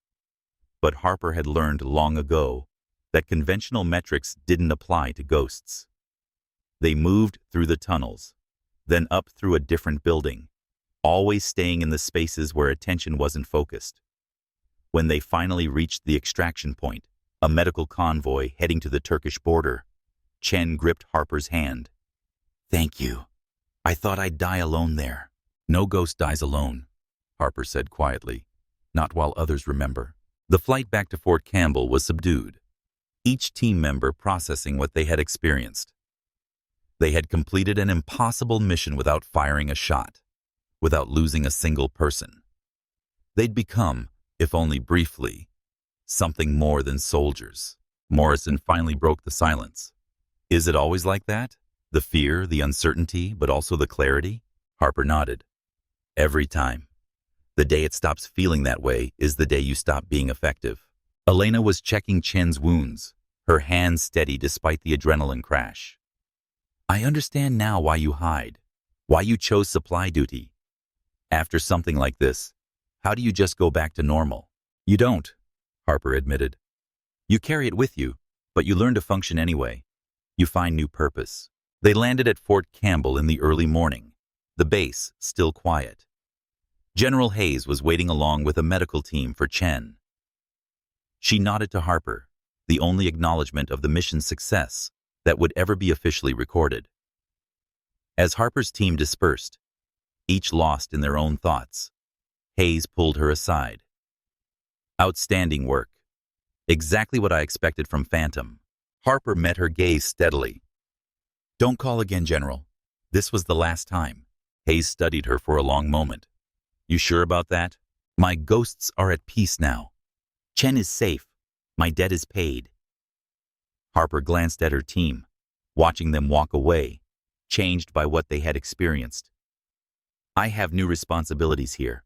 [SPEAKER 1] But Harper had learned long ago that conventional metrics didn't apply to ghosts. They moved through the tunnels, then up through a different building, always staying in the spaces where attention wasn't focused. When they finally reached the extraction point, a medical convoy heading to the Turkish border, Chen gripped Harper's hand. "Thank you. I thought I'd die alone there." "No ghost dies alone," Harper said quietly, "not while others remember." The flight back to Fort Campbell was subdued, each team member processing what they had experienced. They had completed an impossible mission without firing a shot, without losing a single person. They'd become, if only briefly, something more than soldiers. Morrison finally broke the silence. "Is it always like that? The fear, the uncertainty, but also the clarity?" Harper nodded. "Every time. The day it stops feeling that way is the day you stop being effective." Elena was checking Chen's wounds, her hands steady despite the adrenaline crash. "I understand now why you hide, why you chose supply duty. After something like this, how do you just go back to normal?" "You don't," Harper admitted. "You carry it with you, but you learn to function anyway. You find new purpose." They landed at Fort Campbell in the early morning, the base still quiet. General Hayes was waiting along with a medical team for Chen. She nodded to Harper, the only acknowledgement of the mission's success that would ever be officially recorded. As Harper's team dispersed, each lost in their own thoughts, Hayes pulled her aside. "Outstanding work. Exactly what I expected from Phantom." Harper met her gaze steadily. "Don't call again, General. This was the last time." Hayes studied her for a long moment. "You sure about that?" "My ghosts are at peace now. Chen is safe. My debt is paid." Harper glanced at her team, watching them walk away, changed by what they had experienced. "I have new responsibilities here.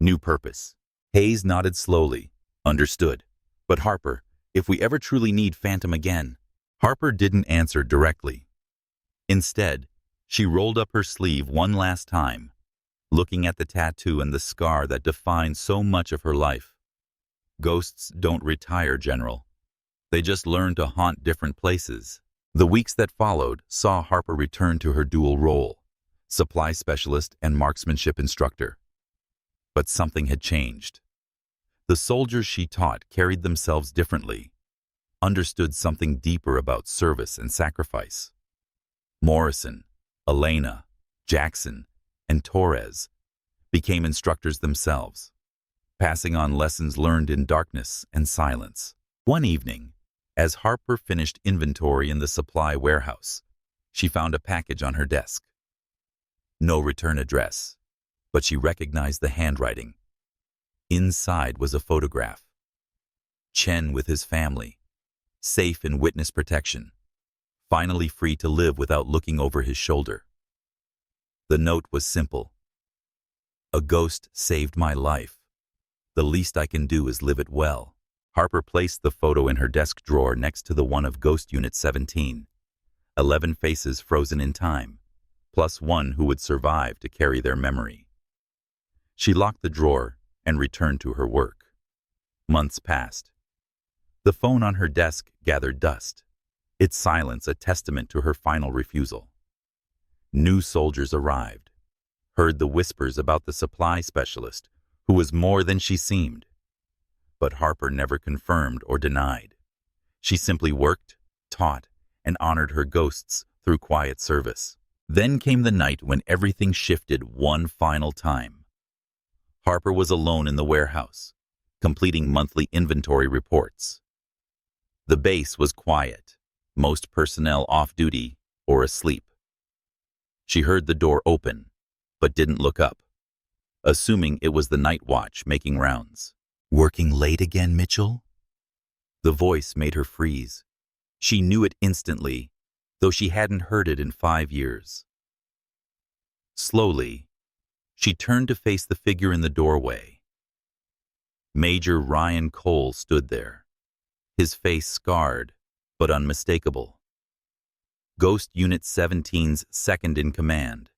[SPEAKER 1] New purpose." Hayes nodded slowly. "Understood. But Harper, if we ever truly need Phantom again..." Harper didn't answer directly. Instead, she rolled up her sleeve one last time, looking at the tattoo and the scar that defined so much of her life. "Ghosts don't retire, General. They just learn to haunt different places." The weeks that followed saw Harper return to her dual role, supply specialist and marksmanship instructor. But something had changed. The soldiers she taught carried themselves differently, understood something deeper about service and sacrifice. Morrison, Elena, Jackson, and Torres became instructors themselves, passing on lessons learned in darkness and silence. One evening, as Harper finished inventory in the supply warehouse, she found a package on her desk. No return address, but she recognized the handwriting. Inside was a photograph. Chen with his family, safe in witness protection, finally free to live without looking over his shoulder. The note was simple. "A ghost saved my life. The least I can do is live it well." Harper placed the photo in her desk drawer next to the one of Ghost Unit 17. 11 faces frozen in time, plus one who would survive to carry their memory. She locked the drawer and returned to her work. Months passed. The phone on her desk gathered dust, its silence a testament to her final refusal. New soldiers arrived, heard the whispers about the supply specialist, who was more than she seemed. But Harper never confirmed or denied. She simply worked, taught, and honored her ghosts through quiet service. Then came the night when everything shifted one final time. Harper was alone in the warehouse, completing monthly inventory reports. The base was quiet, most personnel off duty or asleep. She heard the door open, but didn't look up, assuming it was the night watch making rounds. "Working late again, Mitchell?" The voice made her freeze. She knew it instantly, though she hadn't heard it in 5 years. Slowly, she turned to face the figure in the doorway. Major Ryan Cole stood there, his face scarred but unmistakable. Ghost Unit 17's second in command.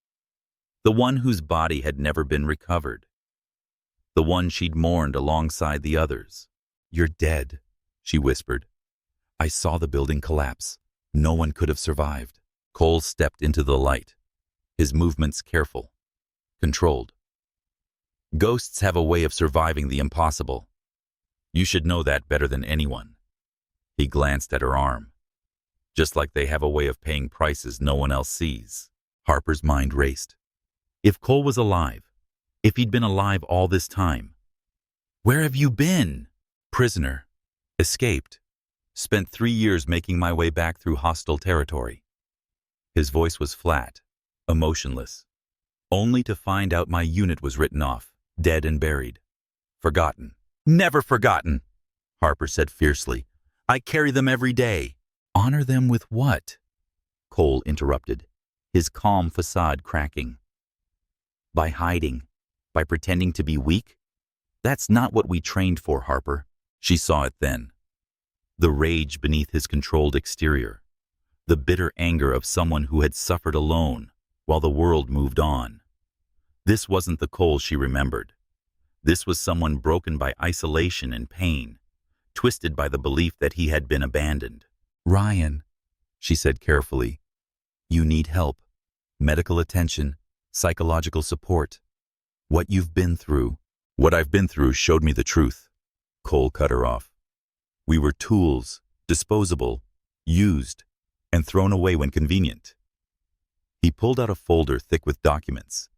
[SPEAKER 1] The one whose body had never been recovered. The one she'd mourned alongside the others. "You're dead," she whispered. "I saw the building collapse. No one could have survived." Cole stepped into the light, his movements careful, controlled. "Ghosts have a way of surviving the impossible. You should know that better than anyone." He glanced at her arm. "Just like they have a way of paying prices no one else sees." Harper's mind raced. If Cole was alive, if he'd been alive all this time. "Where have you been?" "Prisoner. Escaped. Spent 3 years making my way back through hostile territory." His voice was flat, emotionless. "Only to find out my unit was written off, dead and buried. Forgotten." "Never forgotten," Harper said fiercely. "I carry them every day." "Honor them with what?" Cole interrupted, his calm facade cracking. "By hiding, by pretending to be weak? That's not what we trained for, Harper." She saw it then. The rage beneath his controlled exterior. The bitter anger of someone who had suffered alone while the world moved on. This wasn't the Cole she remembered. This was someone broken by isolation and pain, twisted by the belief that he had been abandoned. "Ryan," she said carefully, "you need help. Medical attention, psychological support. What you've been through." "What I've been through showed me the truth." Cole cut her off. "We were tools, disposable, used, and thrown away when convenient." He pulled out a folder thick with documents.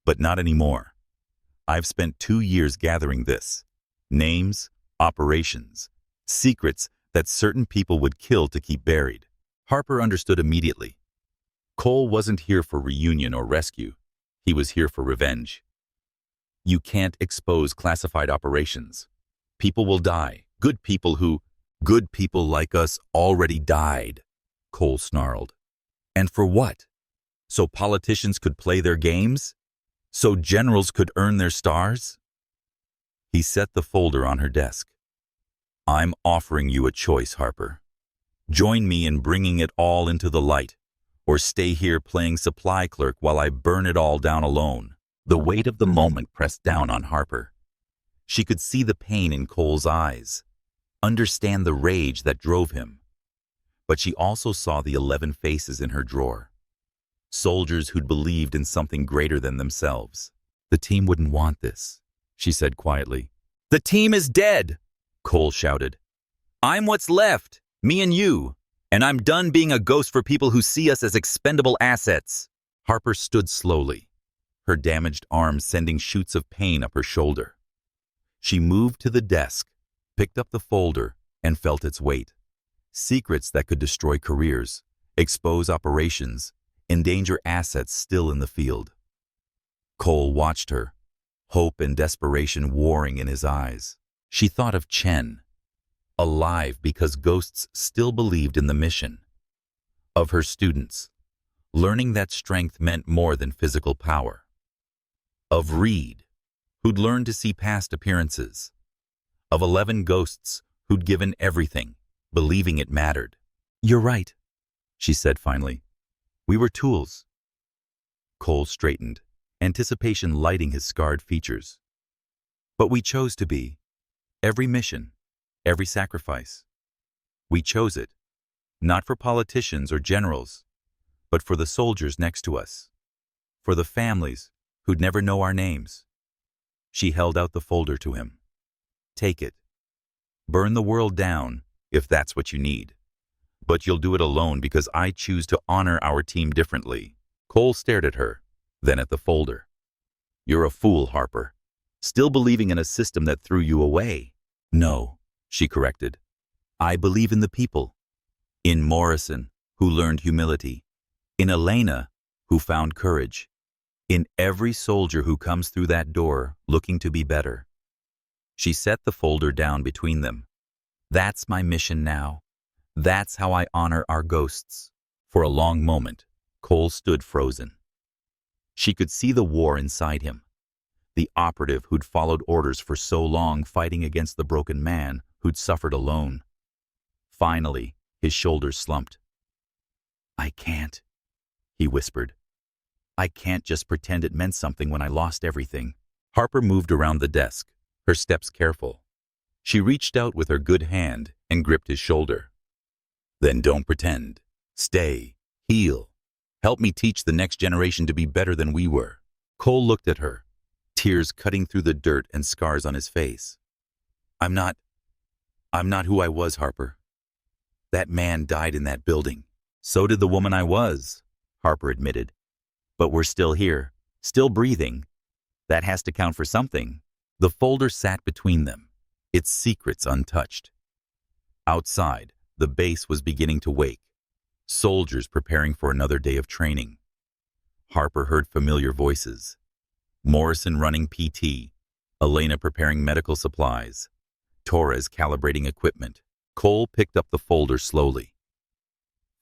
[SPEAKER 1] "But not anymore. I've spent 2 years gathering this. Names, operations, secrets that certain people would kill to keep buried." Harper understood immediately. Cole wasn't here for reunion or rescue. He was here for revenge. "You can't expose classified operations. People will die. Good people like us already died," Cole snarled. "And for what? So politicians could play their games? So generals could earn their stars?" He set the folder on her desk. "I'm offering you a choice, Harper. Join me in bringing it all into the light, or stay here playing supply clerk while I burn it all down alone." The weight of the moment pressed down on Harper. She could see the pain in Cole's eyes, understand the rage that drove him. But she also saw the 11 faces in her drawer. Soldiers who'd believed in something greater than themselves. "The team wouldn't want this," she said quietly. "The team is dead," Cole shouted. "I'm what's left, me and you, and I'm done being a ghost for people who see us as expendable assets." Harper stood slowly, her damaged arm sending shoots of pain up her shoulder. She moved to the desk, picked up the folder, and felt its weight. Secrets that could destroy careers, expose operations, endanger assets still in the field. Cole watched her, hope and desperation warring in his eyes. She thought of Chen, alive because ghosts still believed in the mission. Of her students, learning that strength meant more than physical power. Of Reed, who'd learned to see past appearances. Of 11 ghosts who'd given everything, believing it mattered. "You're right," she said finally. "We were tools." Cole straightened, anticipation lighting his scarred features. "But we chose to be. Every mission, every sacrifice. We chose it, not for politicians or generals, but for the soldiers next to us, for the families who'd never know our names." She held out the folder to him. "Take it. Burn the world down if that's what you need. But you'll do it alone because I choose to honor our team differently." Cole stared at her, then at the folder. "You're a fool, Harper. Still believing in a system that threw you away." "No," she corrected. "I believe in the people. In Morrison, who learned humility. In Elena, who found courage. In every soldier who comes through that door looking to be better." She set the folder down between them. "That's my mission now. That's how I honor our ghosts." For a long moment, Cole stood frozen. She could see the war inside him. The operative who'd followed orders for so long fighting against the broken man who'd suffered alone. Finally, his shoulders slumped. I can't, he whispered. I can't just pretend it meant something when I lost everything. Harper moved around the desk, her steps careful. She reached out with her good hand and gripped his shoulder. Then don't pretend. Stay. Heal. Help me teach the next generation to be better than we were. Cole looked at her, tears cutting through the dirt and scars on his face. I'm not who I was, Harper. That man died in that building. So did the woman I was, Harper admitted. But we're still here, still breathing. That has to count for something. The folder sat between them, its secrets untouched. Outside, the base was beginning to wake, soldiers preparing for another day of training. Harper heard familiar voices. Morrison running PT, Elena preparing medical supplies, Torres calibrating equipment. Cole picked up the folder slowly.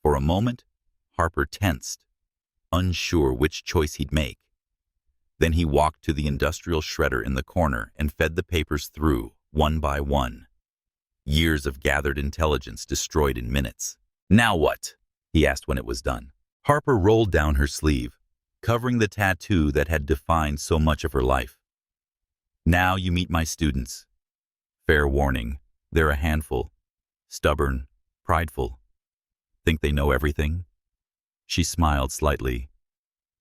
[SPEAKER 1] For a moment, Harper tensed, unsure which choice he'd make. Then he walked to the industrial shredder in the corner and fed the papers through, one by one. Years of gathered intelligence destroyed in minutes. Now what? He asked when it was done. Harper rolled down her sleeve, covering the tattoo that had defined so much of her life. Now you meet my students. Fair warning, they're a handful. Stubborn, prideful. Think they know everything? She smiled slightly.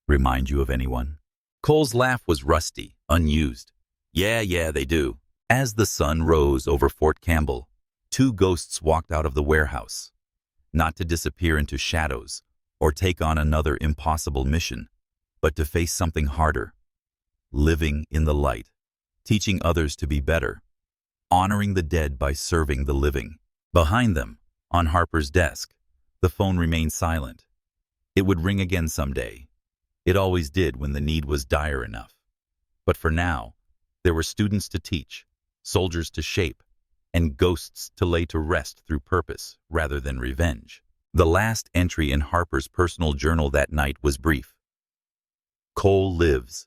[SPEAKER 1] Remind you of anyone? Cole's laugh was rusty, unused. Yeah, they do. As the sun rose over Fort Campbell, two ghosts walked out of the warehouse. Not to disappear into shadows or take on another impossible mission, but to face something harder. Living in the light, teaching others to be better, honoring the dead by serving the living. Behind them, on Harper's desk, the phone remained silent. It would ring again someday. It always did when the need was dire enough. But for now, there were students to teach, soldiers to shape, and ghosts to lay to rest through purpose rather than revenge. The last entry in Harper's personal journal that night was brief. Cole lives.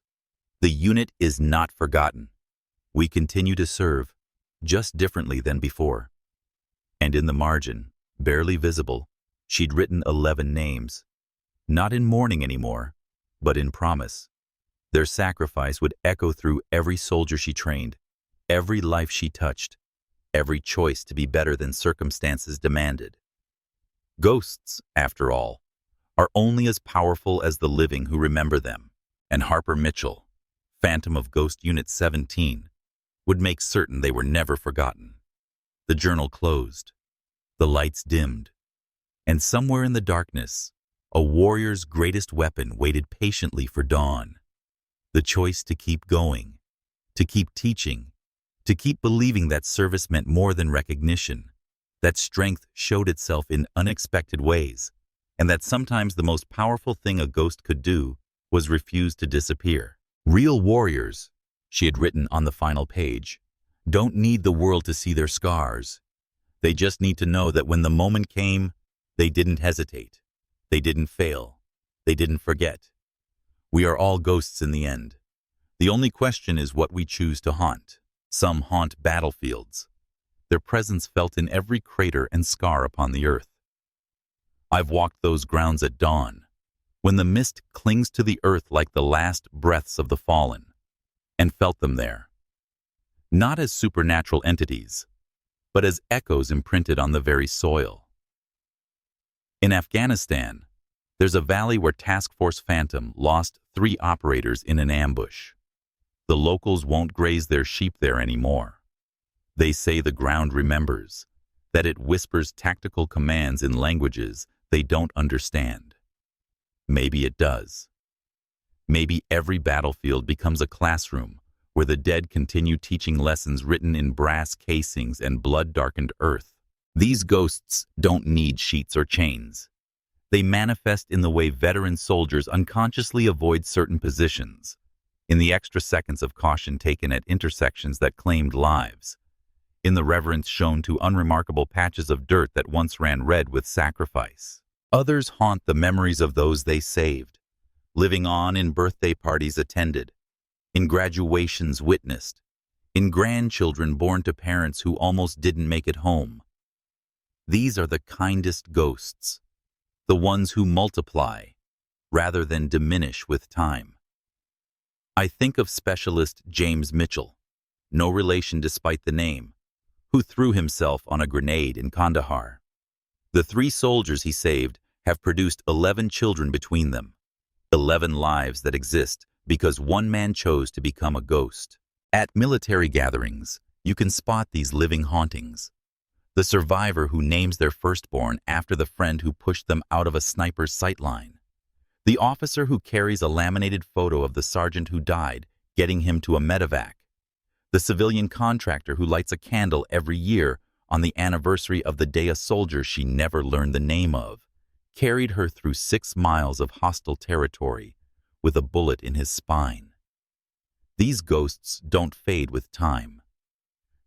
[SPEAKER 1] The unit is not forgotten. We continue to serve, just differently than before. And in the margin, barely visible, she'd written 11 names. Not in mourning anymore, but in promise. Their sacrifice would echo through every soldier she trained, every life she touched, every choice to be better than circumstances demanded. Ghosts, after all, are only as powerful as the living who remember them, and Harper Mitchell, Phantom of Ghost Unit 17, would make certain they were never forgotten. The journal closed, the lights dimmed, and somewhere in the darkness, a warrior's greatest weapon waited patiently for dawn. The choice to keep going, to keep teaching, to keep believing that service meant more than recognition, that strength showed itself in unexpected ways, and that sometimes the most powerful thing a ghost could do was refuse to disappear. Real warriors, she had written on the final page, don't need the world to see their scars. They just need to know that when the moment came, they didn't hesitate. They didn't fail. They didn't forget. We are all ghosts in the end. The only question is what we choose to haunt. Some haunt battlefields, their presence felt in every crater and scar upon the earth. I've walked those grounds at dawn, when the mist clings to the earth like the last breaths of the fallen, and felt them there. Not as supernatural entities, but as echoes imprinted on the very soil. In Afghanistan, there's a valley where Task Force Phantom lost 3 operators in an ambush. The locals won't graze their sheep there anymore. They say the ground remembers, that it whispers tactical commands in languages they don't understand. Maybe it does. Maybe every battlefield becomes a classroom where the dead continue teaching lessons written in brass casings and blood-darkened earth. These ghosts don't need sheets or chains. They manifest in the way veteran soldiers unconsciously avoid certain positions, in the extra seconds of caution taken at intersections that claimed lives, in the reverence shown to unremarkable patches of dirt that once ran red with sacrifice. Others haunt the memories of those they saved, living on in birthday parties attended, in graduations witnessed, in grandchildren born to parents who almost didn't make it home. These are the kindest ghosts, the ones who multiply rather than diminish with time. I think of specialist James Mitchell, no relation despite the name, who threw himself on a grenade in Kandahar. The 3 soldiers he saved have produced 11 children between them, 11 lives that exist because one man chose to become a ghost. At military gatherings, you can spot these living hauntings. The survivor who names their firstborn after the friend who pushed them out of a sniper's sightline. The officer who carries a laminated photo of the sergeant who died, getting him to a medevac. The civilian contractor who lights a candle every year on the anniversary of the day a soldier she never learned the name of carried her through 6 miles of hostile territory with a bullet in his spine. These ghosts don't fade with time.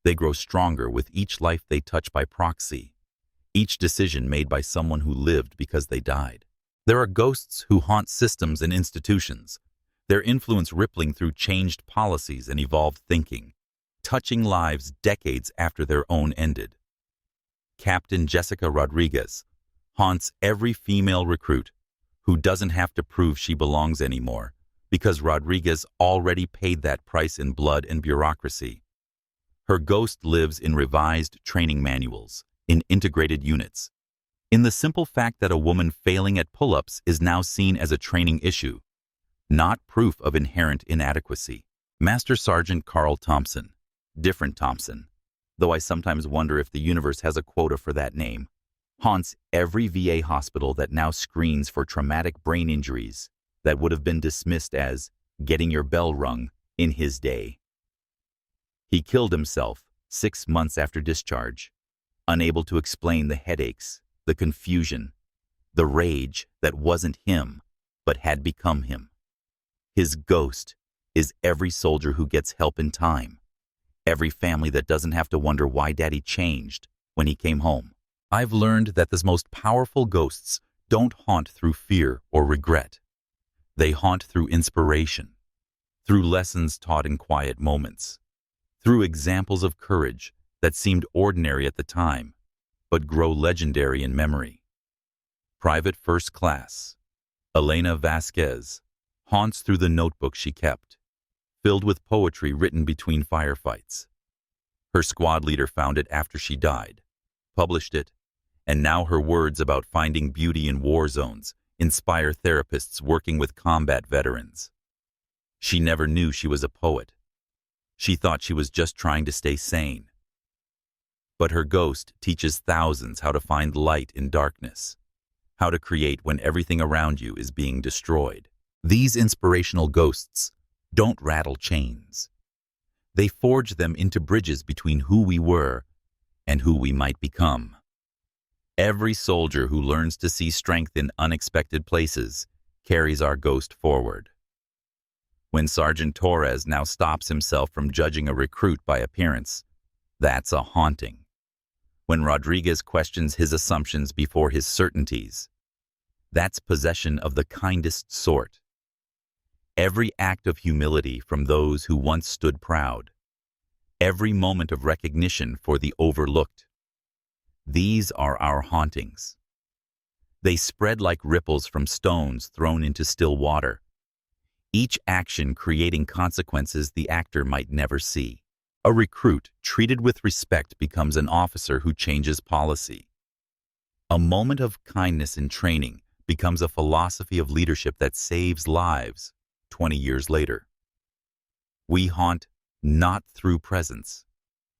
[SPEAKER 1] They grow stronger with each life they touch by proxy, each decision made by someone who lived because they died. There are ghosts who haunt systems and institutions, their influence rippling through changed policies and evolved thinking, touching lives decades after their own ended. Captain Jessica Rodriguez haunts every female recruit who doesn't have to prove she belongs anymore because Rodriguez already paid that price in blood and bureaucracy. Her ghost lives in revised training manuals, in integrated units, in the simple fact that a woman failing at pull-ups is now seen as a training issue, not proof of inherent inadequacy. Master Sergeant Carl Thompson, different Thompson, though I sometimes wonder if the universe has a quota for that name, haunts every VA hospital that now screens for traumatic brain injuries that would have been dismissed as getting your bell rung in his day. He killed himself 6 months after discharge, unable to explain the headaches, the confusion, the rage that wasn't him, but had become him. His ghost is every soldier who gets help in time, every family that doesn't have to wonder why Daddy changed when he came home. I've learned that the most powerful ghosts don't haunt through fear or regret. They haunt through inspiration, through lessons taught in quiet moments, through examples of courage that seemed ordinary at the time, but grow legendary in memory. Private First Class Elena Vasquez haunts through the notebook she kept, filled with poetry written between firefights. Her squad leader found it after she died, published it, and now her words about finding beauty in war zones inspire therapists working with combat veterans. She never knew she was a poet. She thought she was just trying to stay sane. But her ghost teaches thousands how to find light in darkness, how to create when everything around you is being destroyed. These inspirational ghosts don't rattle chains. They forge them into bridges between who we were and who we might become. Every soldier who learns to see strength in unexpected places carries our ghost forward. When Sergeant Torres now stops himself from judging a recruit by appearance, that's a haunting. When Rodriguez questions his assumptions before his certainties, that's possession of the kindest sort. Every act of humility from those who once stood proud, every moment of recognition for the overlooked. These are our hauntings. They spread like ripples from stones thrown into still water, each action creating consequences the actor might never see. A recruit treated with respect becomes an officer who changes policy. A moment of kindness in training becomes a philosophy of leadership that saves lives 20 years later. We haunt not through presence,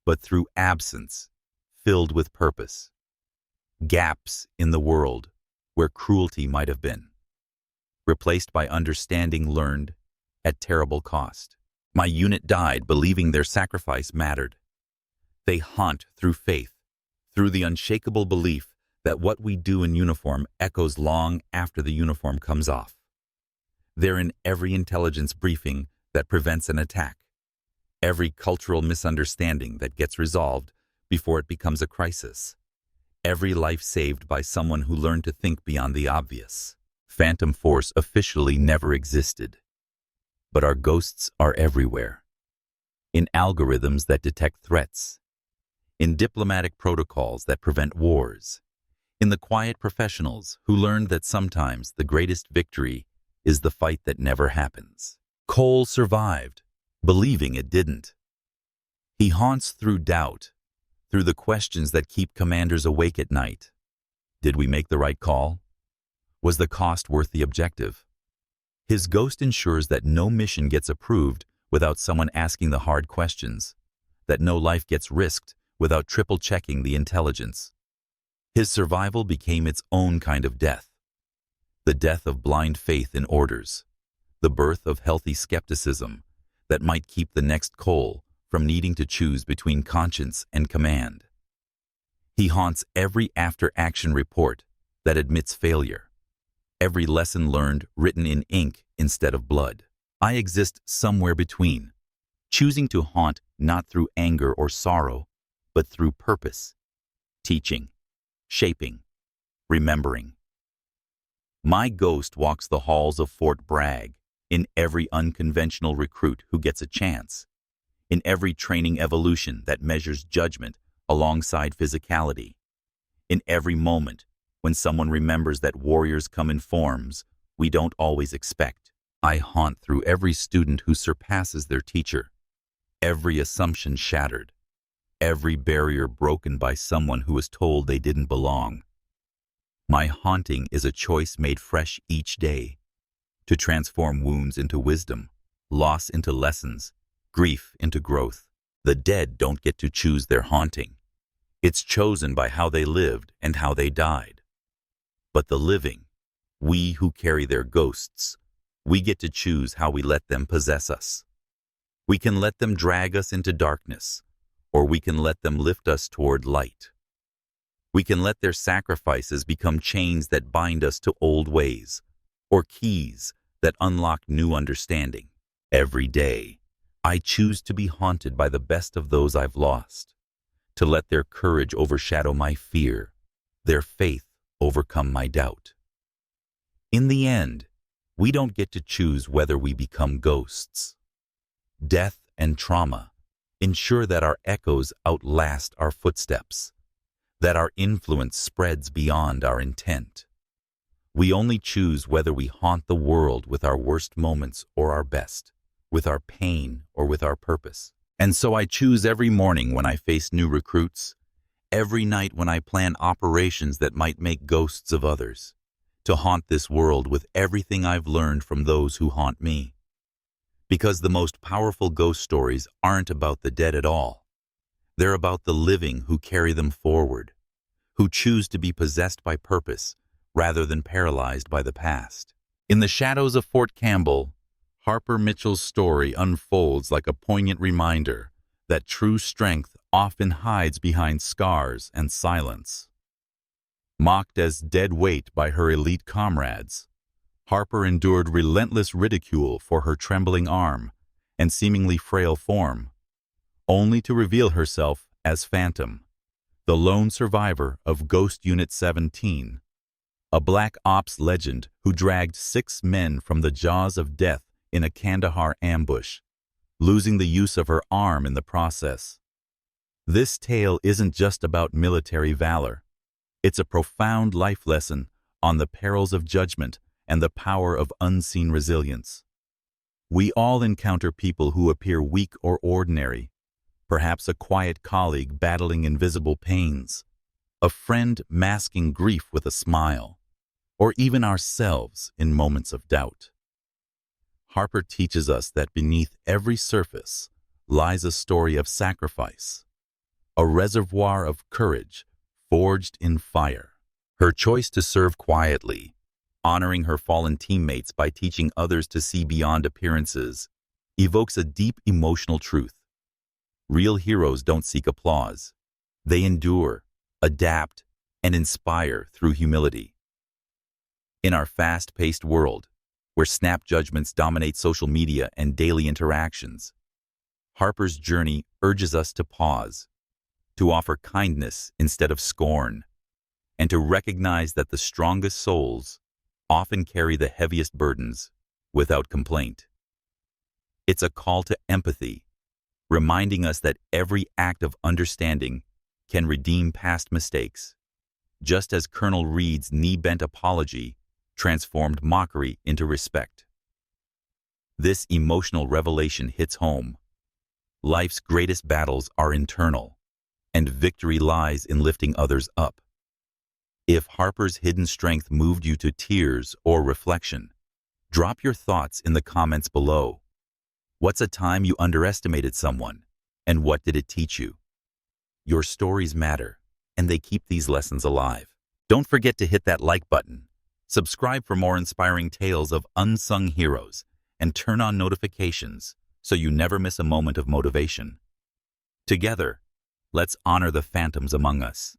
[SPEAKER 1] but through absence, filled with purpose. Gaps in the world where cruelty might have been, replaced by understanding learned at terrible cost. My unit died believing their sacrifice mattered. They haunt through faith, through the unshakable belief that what we do in uniform echoes long after the uniform comes off. They're in every intelligence briefing that prevents an attack, every cultural misunderstanding that gets resolved before it becomes a crisis, every life saved by someone who learned to think beyond the obvious. Phantom Force officially never existed, but our ghosts are everywhere. In algorithms that detect threats, in diplomatic protocols that prevent wars, in the quiet professionals who learned that sometimes the greatest victory is the fight that never happens. Cole survived, believing it didn't. He haunts through doubt, through the questions that keep commanders awake at night. Did we make the right call? Was the cost worth the objective? His ghost ensures that no mission gets approved without someone asking the hard questions, that no life gets risked without triple-checking the intelligence. His survival became its own kind of death, the death of blind faith in orders, the birth of healthy skepticism that might keep the next Cole from needing to choose between conscience and command. He haunts every after-action report that admits failure, every lesson learned written in ink instead of blood. I exist somewhere between, choosing to haunt not through anger or sorrow, but through purpose, teaching, shaping, remembering. My ghost walks the halls of Fort Bragg in every unconventional recruit who gets a chance, in every training evolution that measures judgment alongside physicality, in every moment when someone remembers that warriors come in forms we don't always expect. I haunt through every student who surpasses their teacher, every assumption shattered, every barrier broken by someone who was told they didn't belong. My haunting is a choice made fresh each day, to transform wounds into wisdom, loss into lessons, grief into growth. The dead don't get to choose their haunting. It's chosen by how they lived and how they died. But the living, we who carry their ghosts, we get to choose how we let them possess us. We can let them drag us into darkness, or we can let them lift us toward light. We can let their sacrifices become chains that bind us to old ways, or keys that unlock new understanding. Every day, I choose to be haunted by the best of those I've lost, to let their courage overshadow my fear, their faith overcome my doubt. In the end, we don't get to choose whether we become ghosts. Death and trauma ensure that our echoes outlast our footsteps, that our influence spreads beyond our intent. We only choose whether we haunt the world with our worst moments or our best, with our pain or with our purpose. And so I choose every morning when I face new recruits, every night when I plan operations that might make ghosts of others, to haunt this world with everything I've learned from those who haunt me. Because the most powerful ghost stories aren't about the dead at all. They're about the living who carry them forward, who choose to be possessed by purpose rather than paralyzed by the past. In the shadows of Fort Campbell, Harper Mitchell's story unfolds like a poignant reminder that true strength often hides behind scars and silence. Mocked as dead weight by her elite comrades, Harper endured relentless ridicule for her trembling arm and seemingly frail form, only to reveal herself as Phantom, the lone survivor of Ghost Unit 17, a Black Ops legend who dragged 6 men from the jaws of death in a Kandahar ambush, losing the use of her arm in the process. This tale isn't just about military valor. It's a profound life lesson on the perils of judgment and the power of unseen resilience. We all encounter people who appear weak or ordinary, perhaps a quiet colleague battling invisible pains, a friend masking grief with a smile, or even ourselves in moments of doubt. Harper teaches us that beneath every surface lies a story of sacrifice, a reservoir of courage forged in fire. Her choice to serve quietly, honoring her fallen teammates by teaching others to see beyond appearances, evokes a deep emotional truth. Real heroes don't seek applause. They endure, adapt, and inspire through humility. In our fast-paced world, where snap judgments dominate social media and daily interactions, Harper's journey urges us to pause, to offer kindness instead of scorn, and to recognize that the strongest souls often carry the heaviest burdens without complaint. It's a call to empathy, reminding us that every act of understanding can redeem past mistakes, just as Colonel Reed's knee-bent apology transformed mockery into respect. This emotional revelation hits home. Life's greatest battles are internal, and victory lies in lifting others up. If Harper's hidden strength moved you to tears or reflection, drop your thoughts in the comments below. What's a time you underestimated someone, and what did it teach you? Your stories matter, and they keep these lessons alive. Don't forget to hit that like button, subscribe for more inspiring tales of unsung heroes, and turn on notifications so you never miss a moment of motivation. Together, let's honor the phantoms among us.